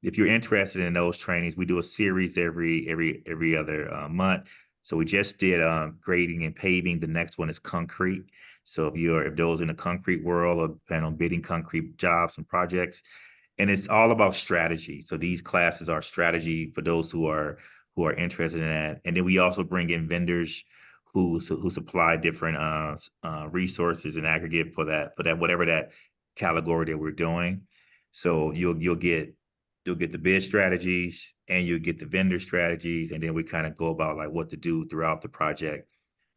if you're interested in those trainings, we do a series every other month. So we just did grading and paving. The next one is concrete. So if those in the concrete world or plan on bidding concrete jobs and projects, and it's all about strategy. So these classes are strategy for those who are interested in that. And then we also bring in vendors who supply different resources in aggregate for that whatever that category that we're doing. So you'll get the bid strategies and you'll get the vendor strategies, and then we kind of go about like what to do throughout the project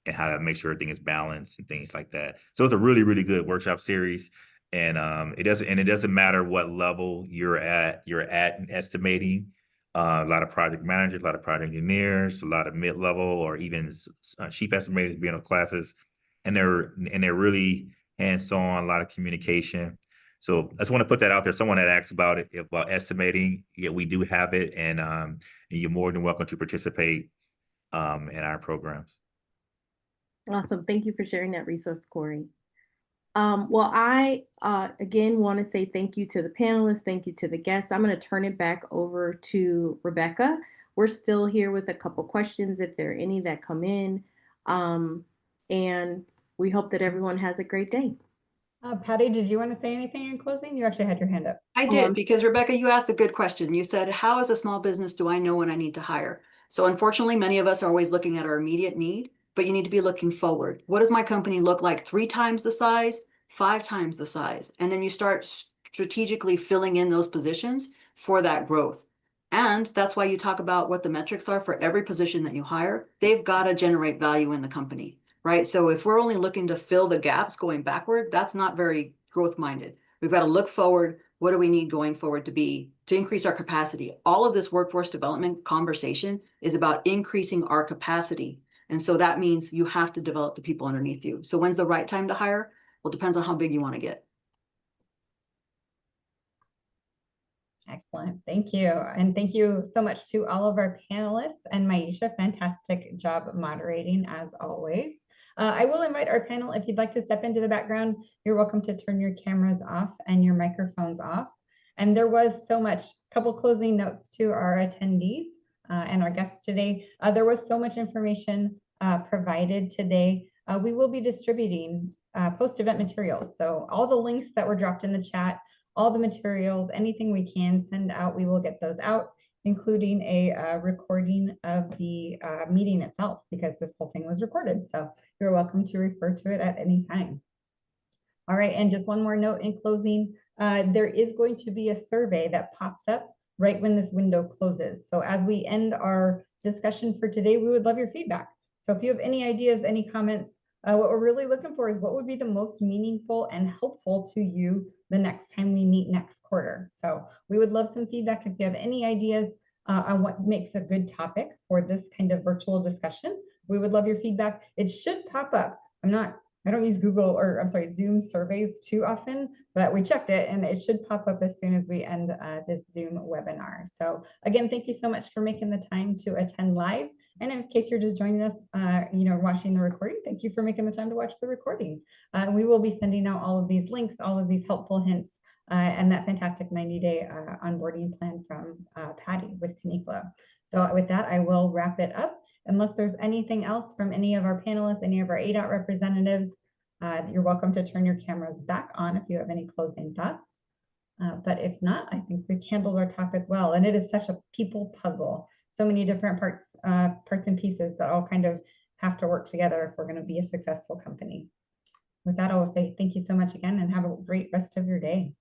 and how to make sure everything is balanced and things like that. So it's a really, really good workshop series. And it doesn't matter what level you're at in estimating. A lot of project managers, a lot of project engineers, a lot of mid-level or even chief estimators being on classes, and they're really hands-on, a lot of communication. So I just want to put that out there. Someone had asked about it, about estimating. Yeah, we do have it, and you're more than welcome to participate in our programs. Awesome. Thank you for sharing that resource, Corey. Well, I again want to say thank you to the panelists, thank you to the guests. I'm going to turn it back over to Rebecca. We're still here with a couple questions if there are any that come in. And we hope that everyone has a great day. Patty, did you want to say anything in closing? You actually had your hand up. I did, because Rebecca, you asked a good question. You said, how as a small business do I know when I need to hire? So unfortunately, many of us are always looking at our immediate need, but you need to be looking forward. What does my company look like 3 times the size, 5 times the size? And then you start strategically filling in those positions for that growth. And that's why you talk about what the metrics are for every position that you hire. They've got to generate value in the company, right? So if we're only looking to fill the gaps going backward, that's not very growth minded. We've got to look forward. What do we need going forward to increase our capacity? All of this workforce development conversation is about increasing our capacity. And so that means you have to develop the people underneath you. So when's the right time to hire? Well, it depends on how big you want to get. Excellent. Thank you. And thank you so much to all of our panelists and Maisha. Fantastic job moderating as always. I will invite our panel, if you'd like to step into the background, you're welcome to turn your cameras off and your microphones off. And there was so much, couple closing notes to our attendees and our guests today. There was so much information provided today. We will be distributing post-event materials. So all the links that were dropped in the chat, all the materials, anything we can send out, we will get those out, including a recording of the meeting itself, because this whole thing was recorded. So you're welcome to refer to it at any time. All right, and just one more note in closing, there is going to be a survey that pops up right when this window closes. So as we end our discussion for today, we would love your feedback. So if you have any ideas, any comments, what we're really looking for is what would be the most meaningful and helpful to you the next time we meet next quarter. So we would love some feedback if you have any ideas on what makes a good topic for this kind of virtual discussion. We would love your feedback. It should pop up. I don't use Zoom surveys too often, but we checked it and it should pop up as soon as we end this Zoom webinar. So again, thank you so much for making the time to attend live. And in case you're just joining us, watching the recording, thank you for making the time to watch the recording. We will be sending out all of these links, all of these helpful hints, and that fantastic 90-day onboarding plan from Patty with Kanikla. So with that, I will wrap it up. Unless there's anything else from any of our panelists, any of our ADOT representatives, you're welcome to turn your cameras back on if you have any closing thoughts. But if not, I think we've handled our topic well. And it is such a people puzzle. So many different parts and pieces that all kind of have to work together if we're going to be a successful company. With that, I will say thank you so much again and have a great rest of your day.